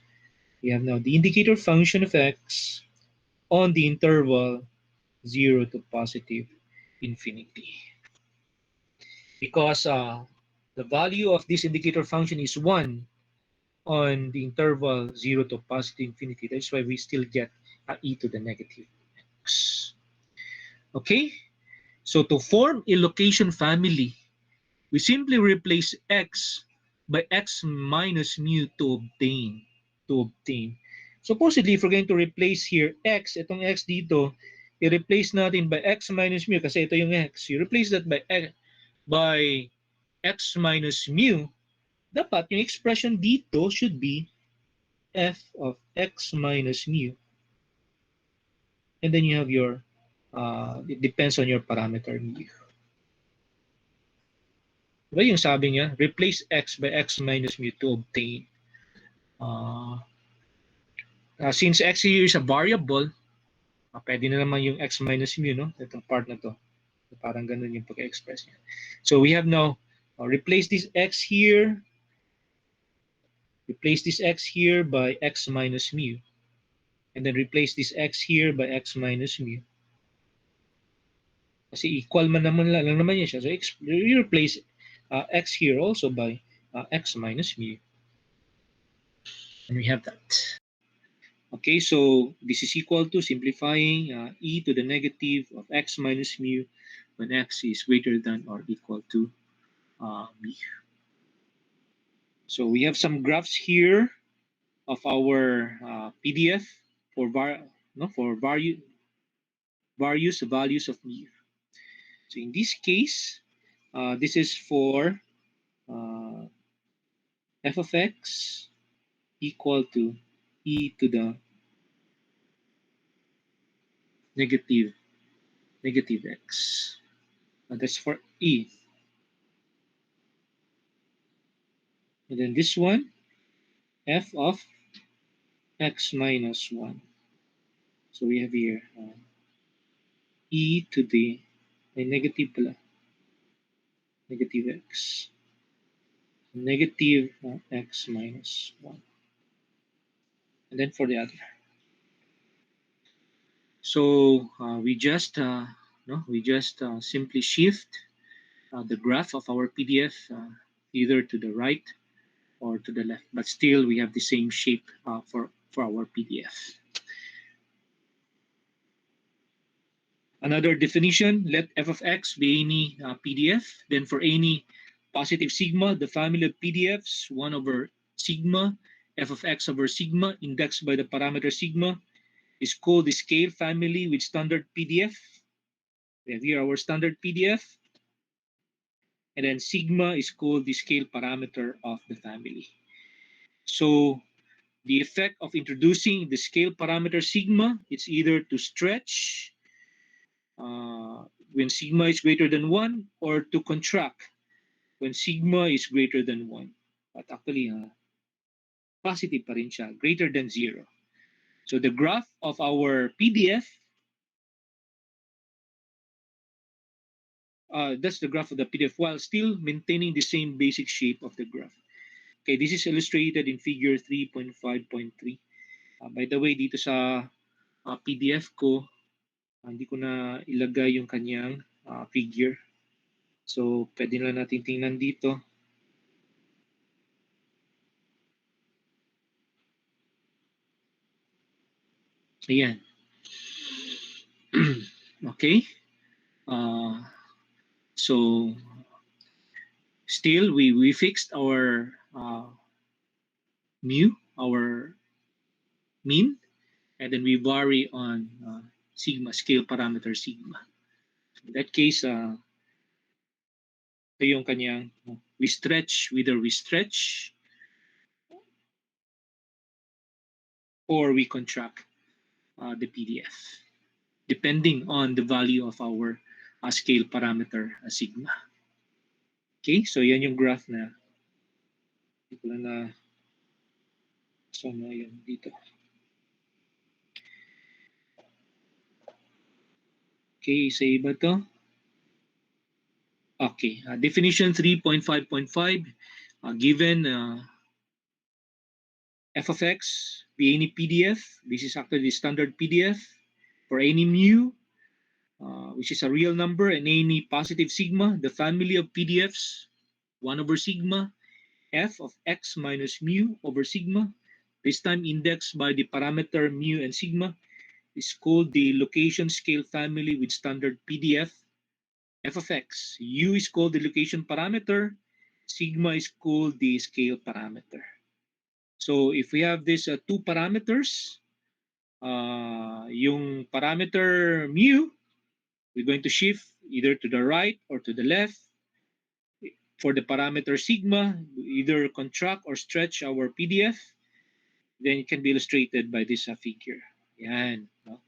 We have now the indicator function of x on the interval 0 to positive infinity. Because the value of this indicator function is 1 on the interval 0 to positive infinity. That's why we still get e to the negative x. Okay? So to form a location family, we simply replace x by x minus mu to obtain. Supposedly, if we're going to replace here x, itong x dito, i-replace natin by x minus mu kasi ito yung x. You replace that by x minus mu, dapat yung expression dito should be f of x minus mu. And then you have your, it depends on your parameter mu. Diba yung sabi niya, replace x by x minus mu to obtain. Since x here is a variable, pwede na naman yung x minus mu, no? Itong part na to. Parang ganun yung pag-express niya. So we have now, replace this x here, by x minus mu. And then replace this x here by x minus mu. Kasi equal man naman lang naman yan siya. So you replace x here also by x minus mu. And we have that. Okay, so this is equal to simplifying e to the negative of x minus mu when x is greater than or equal to mu. So we have some graphs here of our PDF for various values of mu. So in this case, this is for f of x equal to e to the negative x. That's for e. And then this one, f of x minus 1. So we have here e to the negative x. Negative x minus 1. And then for the other. So we just simply shift the graph of our PDF either to the right or to the left, but still we have the same shape for our PDF. Another definition, let f of x be any PDF. Then for any positive sigma, the family of PDFs, 1 over sigma, f of x over sigma, indexed by the parameter sigma, is called the scale family with standard PDF. We have here our standard PDF. And then sigma is called the scale parameter of the family. So the effect of introducing the scale parameter sigma, it's either to stretch when sigma is greater than 1 or to contract when sigma is greater than 1. But actually, positive pa rin siya, greater than 0. So the graph of our PDF, that's the graph of the PDF while still maintaining the same basic shape of the graph. Okay, this is illustrated in figure 3.5.3. By the way, dito sa PDF ko, hindi ko na ilagay yung kanyang figure. So, pwede na natin tingnan dito. Ayan. Okay. So, still, we fixed our mu, our mean, and then we vary on sigma, scale parameter sigma. In that case, ito yung kanyang, we stretch, whether we stretch or we contract the PDF, depending on the value of our scale parameter sigma. Okay, so yan yung graph na hindi ko na yun dito. Okay, sa iba to. Okay, definition 3.5.5, given f of x be any PDF. This is actually the standard PDF for any mu. which is a real number, and any positive sigma, the family of PDFs, 1 over sigma, f of x minus mu over sigma, this time indexed by the parameter mu and sigma, is called the location scale family with standard PDF, f of x. U is called the location parameter, sigma is called the scale parameter. So if we have these two parameters, yung parameter mu, we're going to shift either to the right or to the left. For the parameter sigma, we either contract or stretch our PDF. Then it can be illustrated by this figure. Yan. No?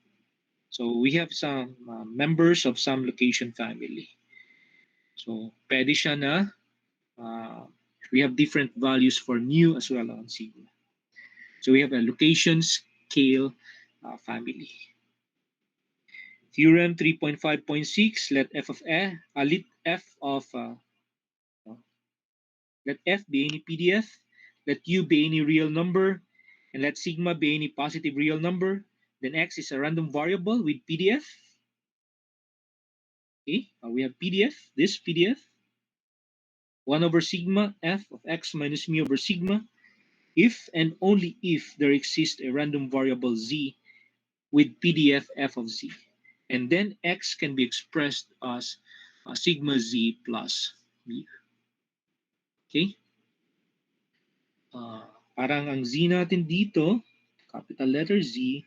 So we have some members of some location family. So pwede siya na we have different values for mu as well on sigma. So we have a location scale family. Theorem 3.5.6, let f of let f be any PDF, let u be any real number, and let sigma be any positive real number. Then x is a random variable with PDF. Okay, we have PDF, this PDF, 1 over sigma f of x minus mu over sigma, if and only if there exists a random variable z with PDF f of z. And then x can be expressed as sigma z plus mu. Okay? Parang ang z natin dito, capital letter Z,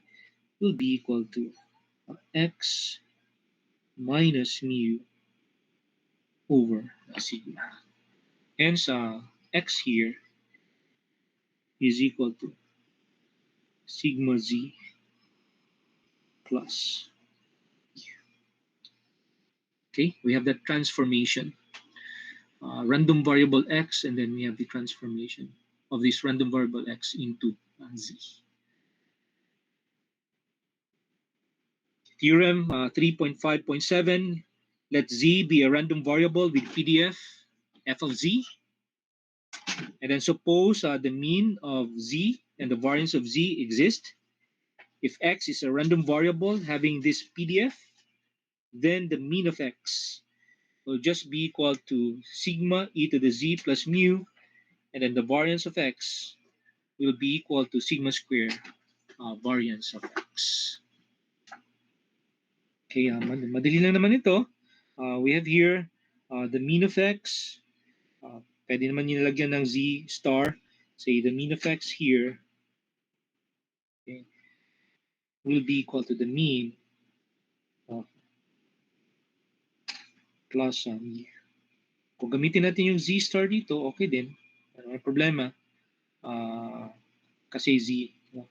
will be equal to x minus mu over sigma. Hence, x here is equal to sigma z plus mu. Okay, we have that transformation. Random variable x, and then we have the transformation of this random variable x into z. Theorem 3.5.7, let z be a random variable with PDF f of z. And then suppose the mean of z and the variance of z exist. If x is a random variable having this PDF, then the mean of x will just be equal to sigma e to the z plus mu, and then the variance of x will be equal to sigma square variance of x. Okay, madali lang naman ito. We have here the mean of x. Pwede naman nilalagyan ng z star. Say the mean of x here, okay, will be equal to the mean of plus mu. Kung gamitin natin yung z star dito, okay din. May problema. Kasi z, no?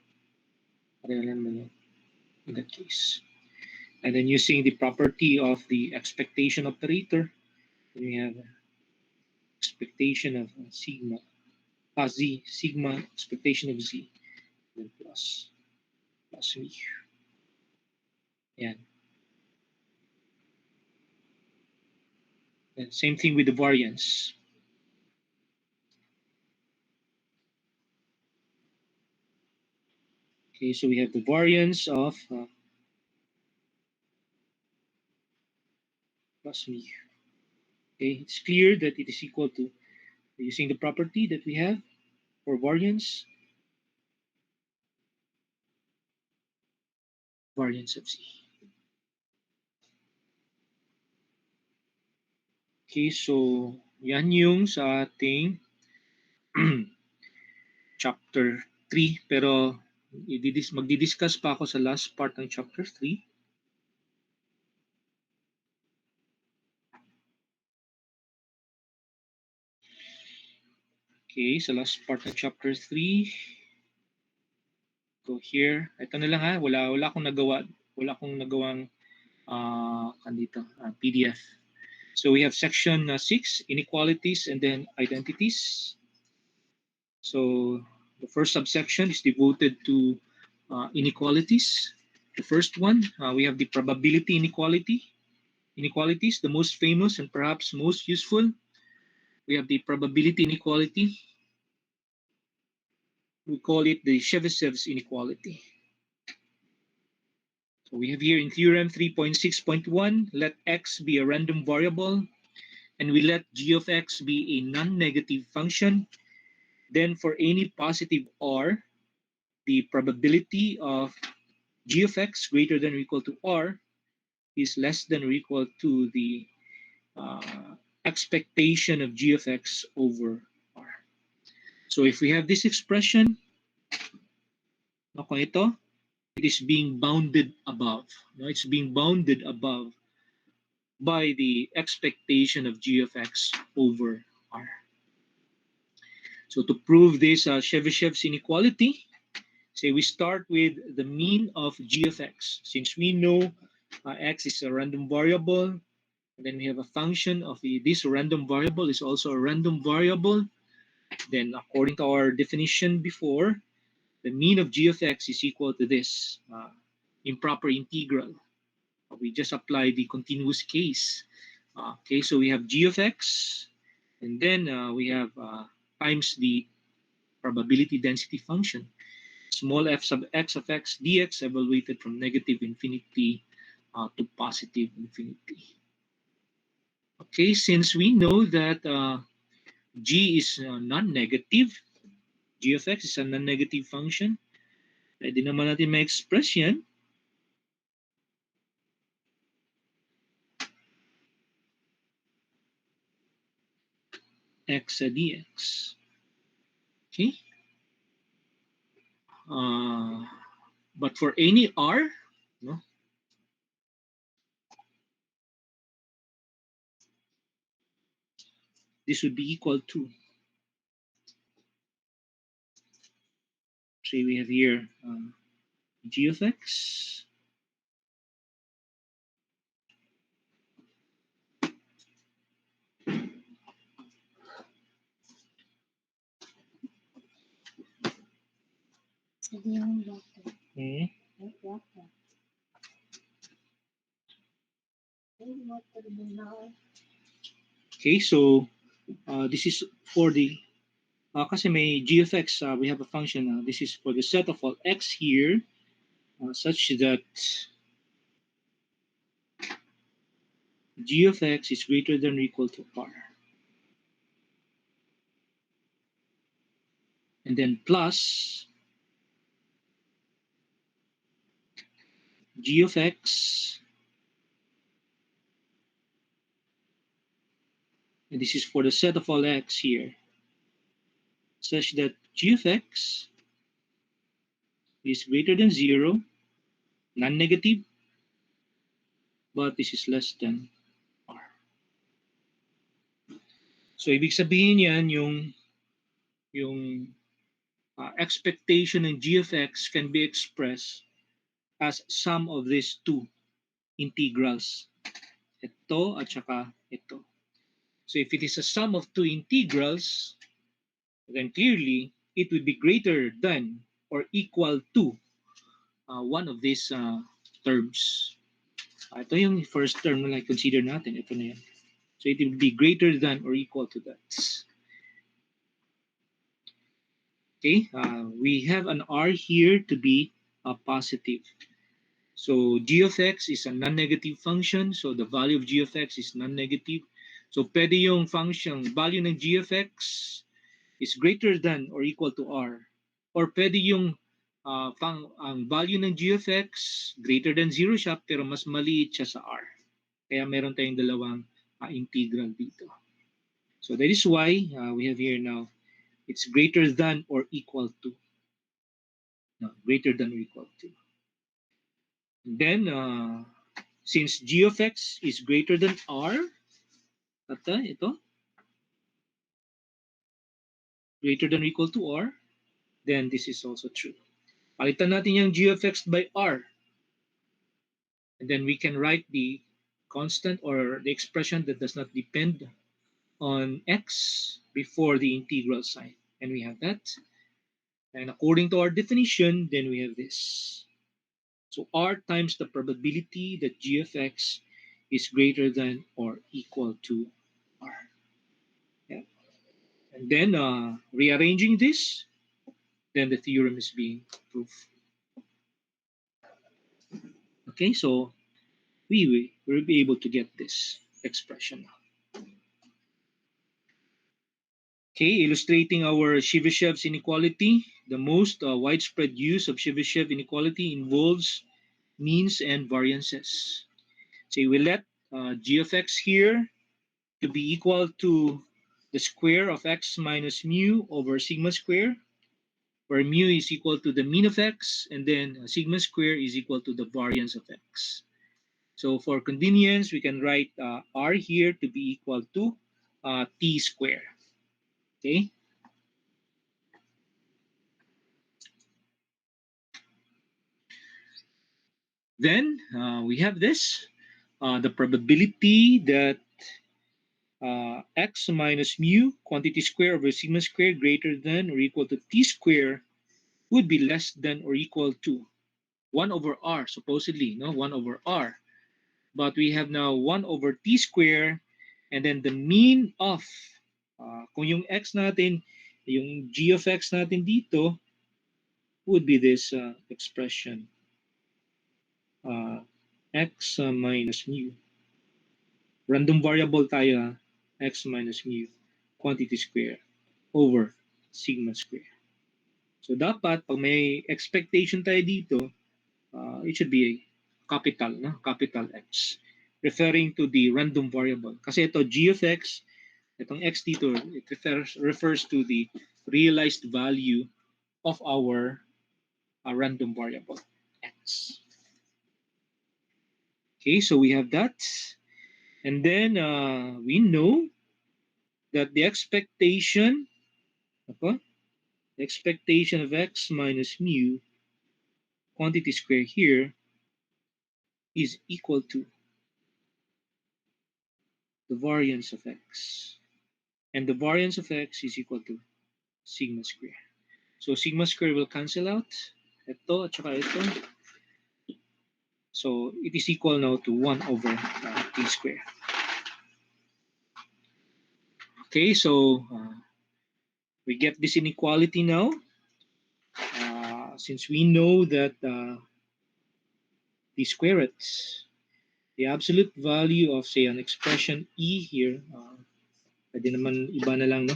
Pareho lang naman yun in that case. And then using the property of the expectation operator, we have expectation of sigma, z, sigma, expectation of z, then plus mu. Yan. And same thing with the variance. Okay, so we have the variance of plus mu. Okay, it's clear that it is equal to, using the property that we have for variance of z. Okay, so yan yung sa ating chapter 3, pero magdi-discuss pa ako sa last part ng chapter 3. Okay, sa last part ng chapter 3. Go here. Ito na lang ha, wala akong nagawang PDF. So we have section 6, inequalities and then identities. So the first subsection is devoted to inequalities. The first one, we have the probability inequalities, the most famous and perhaps most useful. We have the probability inequality. We call it the Chebyshev's inequality. So we have here in theorem 3.6.1, let x be a random variable, and we let g of x be a non-negative function. Then for any positive r, the probability of g of x greater than or equal to r is less than or equal to the expectation of g of x over r. So if we have this expression, ito, it is being bounded above. No? It's being bounded above by the expectation of g of x over r. So to prove this Chebyshev's inequality, say we start with the mean of g of x. Since we know x is a random variable, and then we have a function of this random variable is also a random variable, then according to our definition before, the mean of g of x is equal to this improper integral. We just apply the continuous case. Okay, so we have g of x, and then we have times the probability density function, small f sub x of x dx evaluated from negative infinity to positive infinity. Okay, since we know that g is non-negative, g of x is a non-negative function, pwede naman natin ma-express yan. X sa dx. Okay? But for any r, no, this would be equal to, say we have here g of x Okay, so this is for the kasi may g of x, we have a function. This is for the set of all x here, such that g of x is greater than or equal to r. And then plus g of x, and this is for the set of all x here, such that g of x is greater than 0, non-negative, but this is less than r. So ibig sabihin yan, yung expectation ng g of x can be expressed as sum of these two integrals. Ito at saka ito. So if it is a sum of two integrals, then clearly it would be greater than or equal to one of these terms. Ito yung first term na consider natin. Ito na yan. So it will be greater than or equal to that. Okay, we have an r here to be positive. So g of x is a non-negative function. So the value of g of x is non-negative. So pwede yung function, value ng g of x is greater than or equal to r. Or pwede yung ang value ng g of x greater than 0 siya pero mas maliit siya sa r. Kaya meron tayong dalawang integral dito. So that is why we have here now it's greater than or equal to. No, greater than or equal to. And then since g of x is greater than r, ito, greater than or equal to r, then this is also true. Palitan natin yung g of x by r. And then we can write the constant or the expression that does not depend on x before the integral sign. And we have that. And according to our definition, then we have this. So r times the probability that g of x is greater than or equal to r. Yeah. And then rearranging this, then the theorem is being proved. Okay, so we will be able to get this expression. Okay, illustrating our Chebyshev's inequality, the most widespread use of Chebyshev inequality involves means and variances. So we let g of x here to be equal to the square of x minus mu over sigma square, where mu is equal to the mean of x, and then sigma square is equal to the variance of x. So for convenience, we can write r here to be equal to t square. Okay. Then we have this, the probability that x minus mu quantity square over sigma square greater than or equal to t square would be less than or equal to 1 over r, supposedly, no? 1 over r. But we have now 1 over t square, and then the mean of, kung yung x natin, yung g of x natin dito, would be this expression, x minus mu. Random variable tayo, x minus mu, quantity square over sigma square. So dapat, pag may expectation tayo dito, it should be a capital, no? Capital X, referring to the random variable. Kasi ito, g of x, itong x dito, it refers to the realized value of our random variable, x. Okay, so we have that. And then we know that the expectation, the expectation of x minus mu quantity square here is equal to the variance of x. And the variance of x is equal to sigma square. So sigma square will cancel out. Ito at saka ito. So it is equal now to 1 over t square. Okay, so we get this inequality now. Since we know that the square root, the absolute value of, say, an expression e here, pwede naman iba na lang, no?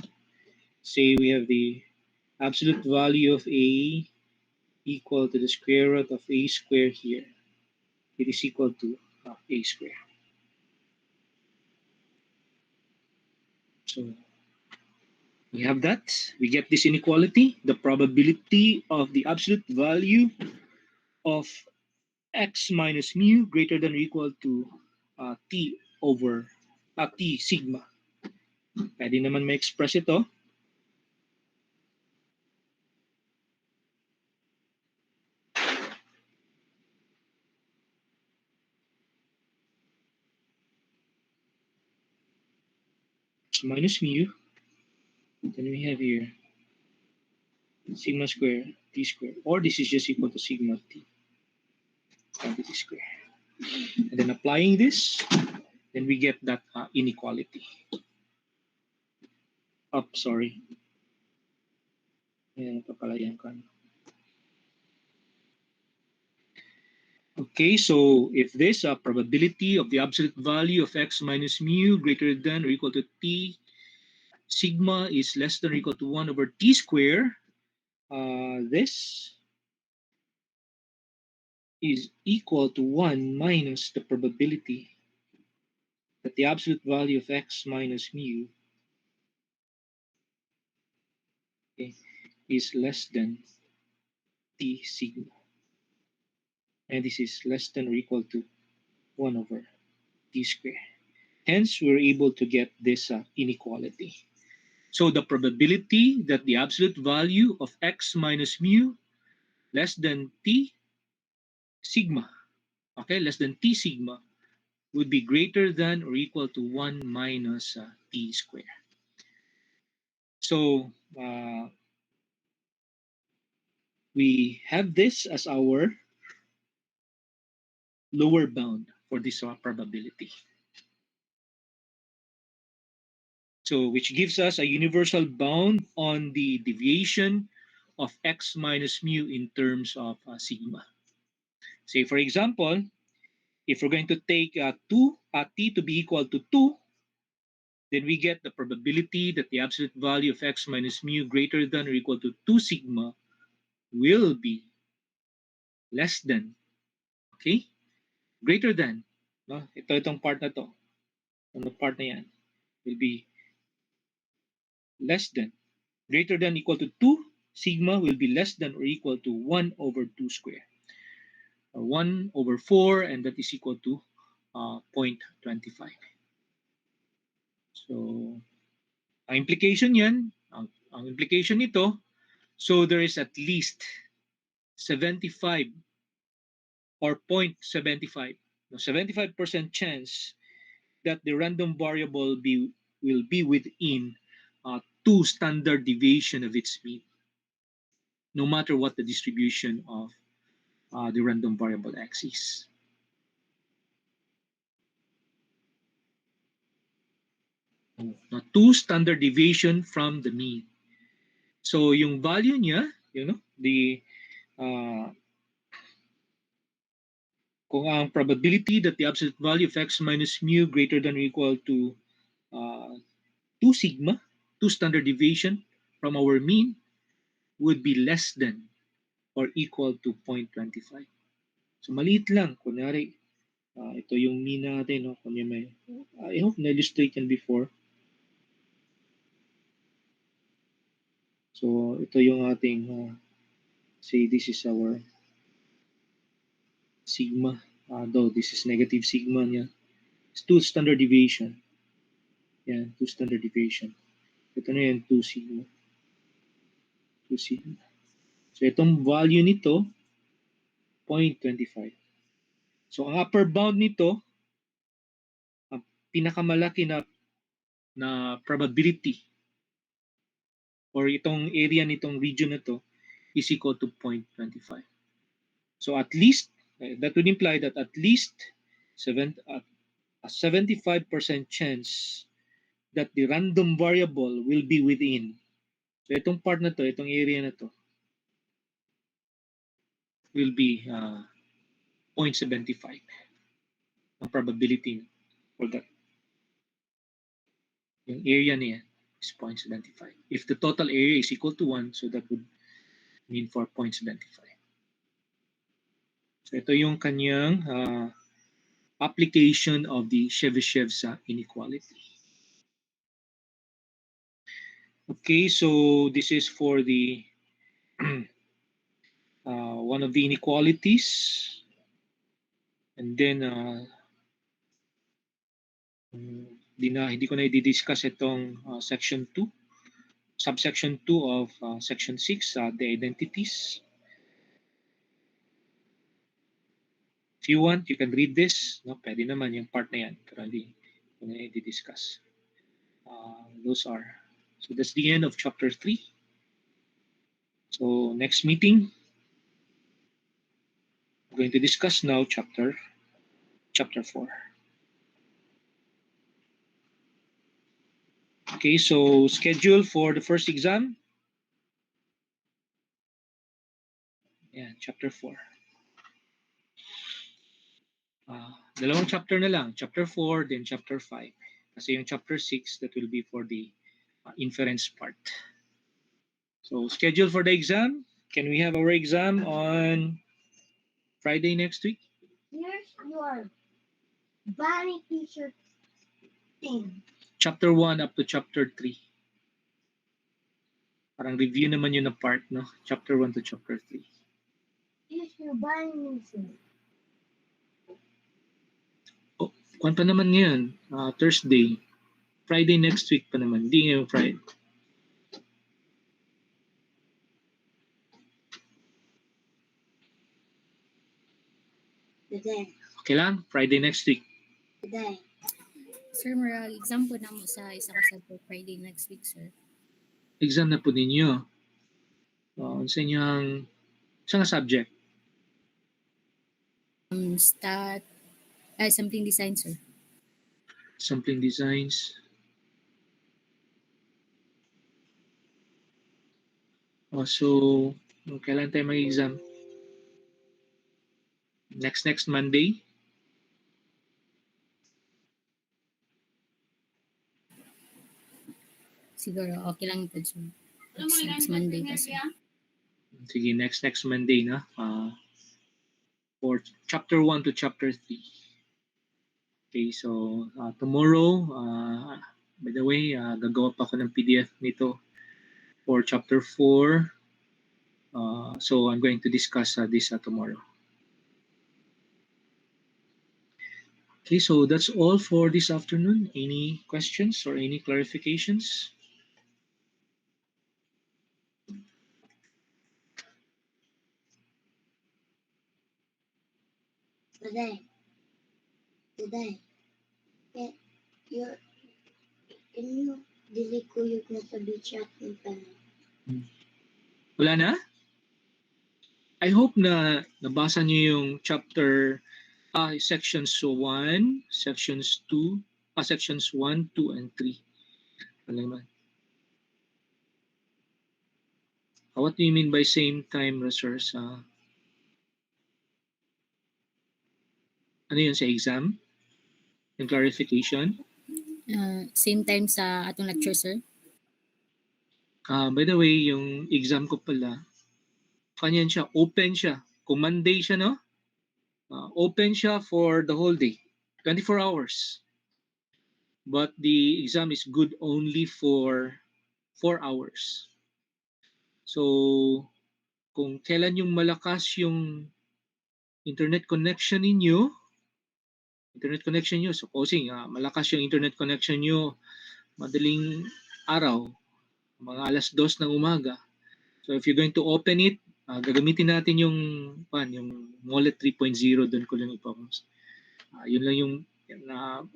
Say we have the absolute value of a equal to the square root of a square here. It is equal to a square. So we have that. We get this inequality. The probability of the absolute value of x minus mu greater than or equal to t over t sigma. Pwede naman ma-express ito. Minus mu. Then we have here sigma square t square, or this is just equal to sigma t quantity square. And then applying this, then we get that inequality. Sorry. Ayan, papalayan ko. Okay, so if this probability of the absolute value of x minus mu greater than or equal to t sigma is less than or equal to 1 over t square, this is equal to 1 minus the probability that the absolute value of x minus mu is less than t sigma. And this is less than or equal to 1 over t square. Hence, we're able to get this inequality. So the probability that the absolute value of x minus mu less than t sigma, okay, less than t sigma, would be greater than or equal to 1 minus t square. So we have this as our lower bound for this probability. So which gives us a universal bound on the deviation of x minus mu in terms of sigma. Say, for example, If we're going to take t to be equal to 2, then we get the probability that the absolute value of x minus mu greater than or equal to 2 sigma will be less than, okay? Greater than, no? Itong part na to. Ano part na yan? Will be less than. Greater than equal to 2 sigma will be less than or equal to 1 over 2 square. Or 1 over 4, and that is equal to 0.25. So, ang implication yan, ang implication nito, so there is at least 75 or 0.75, no, 75% chance that the random variable will be within 2 standard deviation of its mean, no matter what the distribution of the random variable x is. Now, 2 standard deviation from the mean. So yung value niya, kung ang probability that the absolute value of x minus mu greater than or equal to 2 sigma, 2 standard deviation from our mean would be less than or equal to 0.25. So maliit lang. Kunyari, ito yung mean natin. No? I hope na-illustrate yan before. So ito yung ating, say this is our sigma. Though this is negative sigma niya. It's 2 standard deviation. Yan, 2 standard deviation. Ito na yan, 2 sigma. 2 sigma. So itong value nito, 0.25. So ang upper bound nito, ang pinakamalaki na probability or itong area nitong region na to is equal to 0.25. So at least, that would imply that at least a 75% chance that the random variable will be within. So itong part na to, itong area na to, will be 0.75 ang probability for that. Yung area niya is 0.75. If the total area is equal to 1, so that would mean for 0.75. So ito yung kanyang application of the Chebyshev's inequality. Okay, so this is for the one of the inequalities. And then, hindi ko na i-discuss itong section 2, subsection 2 of section 6, the identities. If you want, you can read this. No, pwede naman yung part na yan, pero hindi ko na i-discuss. Those are. So that's the end of chapter 3. So next meeting, we're going to discuss now chapter 4. Okay, so schedule for the first exam. Yeah, chapter 4. Dalawang chapter na lang, chapter 4, then chapter 5. Kasi yung chapter 6, that will be for the inference part. So schedule for the exam. Can we have our exam on Friday next week? Here's your body t-shirt thing. Chapter 1 up to chapter 3. Parang review naman yun na part, no? Chapter 1 to chapter 3. Here's your body t-shirt. Kwan pa naman ngayon, Thursday. Friday next week pa naman. Hindi ngayon Friday. Today. Okay lang? Friday next week. Today. Sir, marag exam po na mo sa isa ka subject Friday next week, sir. Exam na po ninyo. Sa inyong isang subject. Sampling design, sir. Sampling designs. So, kailan tayo mag-exam? Next Monday? Siguro okay lang po sir. Next Monday pa sir. Sige, next Monday na. For chapter 1 to chapter 3. Okay, so tomorrow, by the way, gagawa pa ako ng PDF nito for chapter 4. So I'm going to discuss this tomorrow. Okay, so that's all for this afternoon. Any questions or any clarifications? Today, yeah, can you dili kuyog na sa beach at pa. Wala na? I hope na nabasa niyo yung chapter sections 1, sections 2, sections 1, 2, and 3. Ano naman? What do you mean by same time resource? Ano yun sa exam? Yung clarification? Same time sa atong lecture sir. By the way, yung exam ko pala, kanyan siya, open siya. Kung Monday siya, no? Open siya for the whole day, 24 hours. But the exam is good only for 4 hours. So, kung kailan yung malakas yung internet connection ninyo, supposing malakas yung internet connection nyo, madaling araw, mga alas 2 ng umaga. So if you're going to open it, gagamitin natin yung Mollet 3.0, doon ko lang ipopost. Yun lang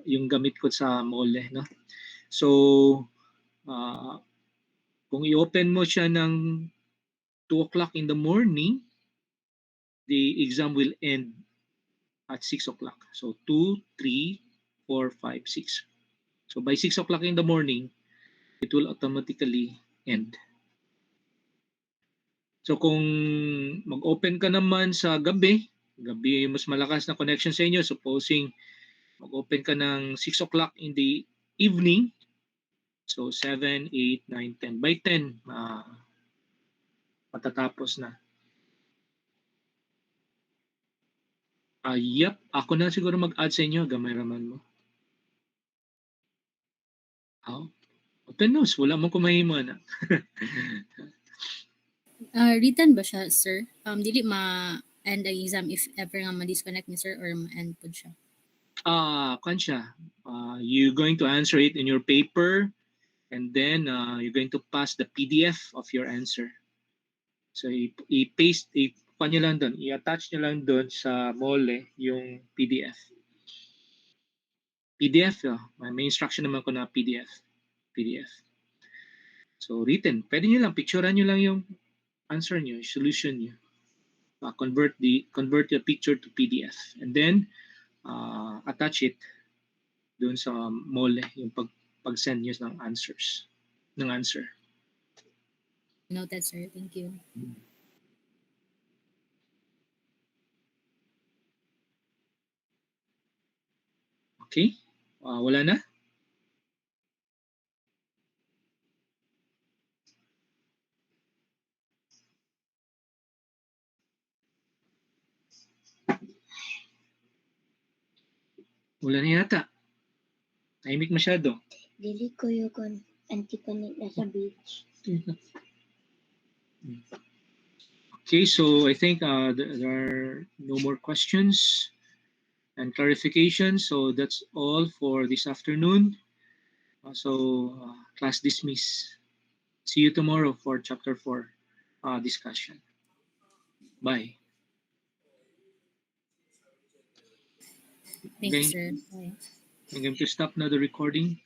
yung gamit ko sa Mole, no? So kung i-open mo siya ng 2 o'clock in the morning, the exam will end at 6 o'clock. So 2, 3, 4, 5, 6. So by 6 o'clock in the morning, it will automatically end. So kung mag-open ka naman sa gabi mas malakas na connection sa inyo, supposing mag-open ka ng 6 o'clock in the evening, so 7, 8, 9, 10. By 10, matatapos na. Yep, ako na siguro mag-add sa inyo, gamay raman mo. Open nose, wala mo kumahimo na. Written ba siya sir? Dili ma-end ang exam if ever nga ma-disconnect ni sir or ma-end po siya. Kansya, you're going to answer it in your paper, and then you're going to pass the PDF of your answer. So i-paste, nyo lang doon, i-attach nyo lang doon sa Mole yung PDF. May instruction naman ko na PDF. So written, pwede nyo lang, picturean nyo lang yung answer nyo, solution nyo. Convert your picture to PDF, and then attach it doon sa Mole, yung pag-send nyo ng answer. Noted sir, thank you. Okay? Wala na? Wala na yata. Tahimik masyado. Dili kuyog kon antipanik na sa beach. Okay, so I think there are no more questions and clarifications. So that's all for this afternoon. Class dismiss. See you tomorrow for chapter 4 discussion. Bye. Thank you Okay. sir. Bye. I'm going to stop now the recording.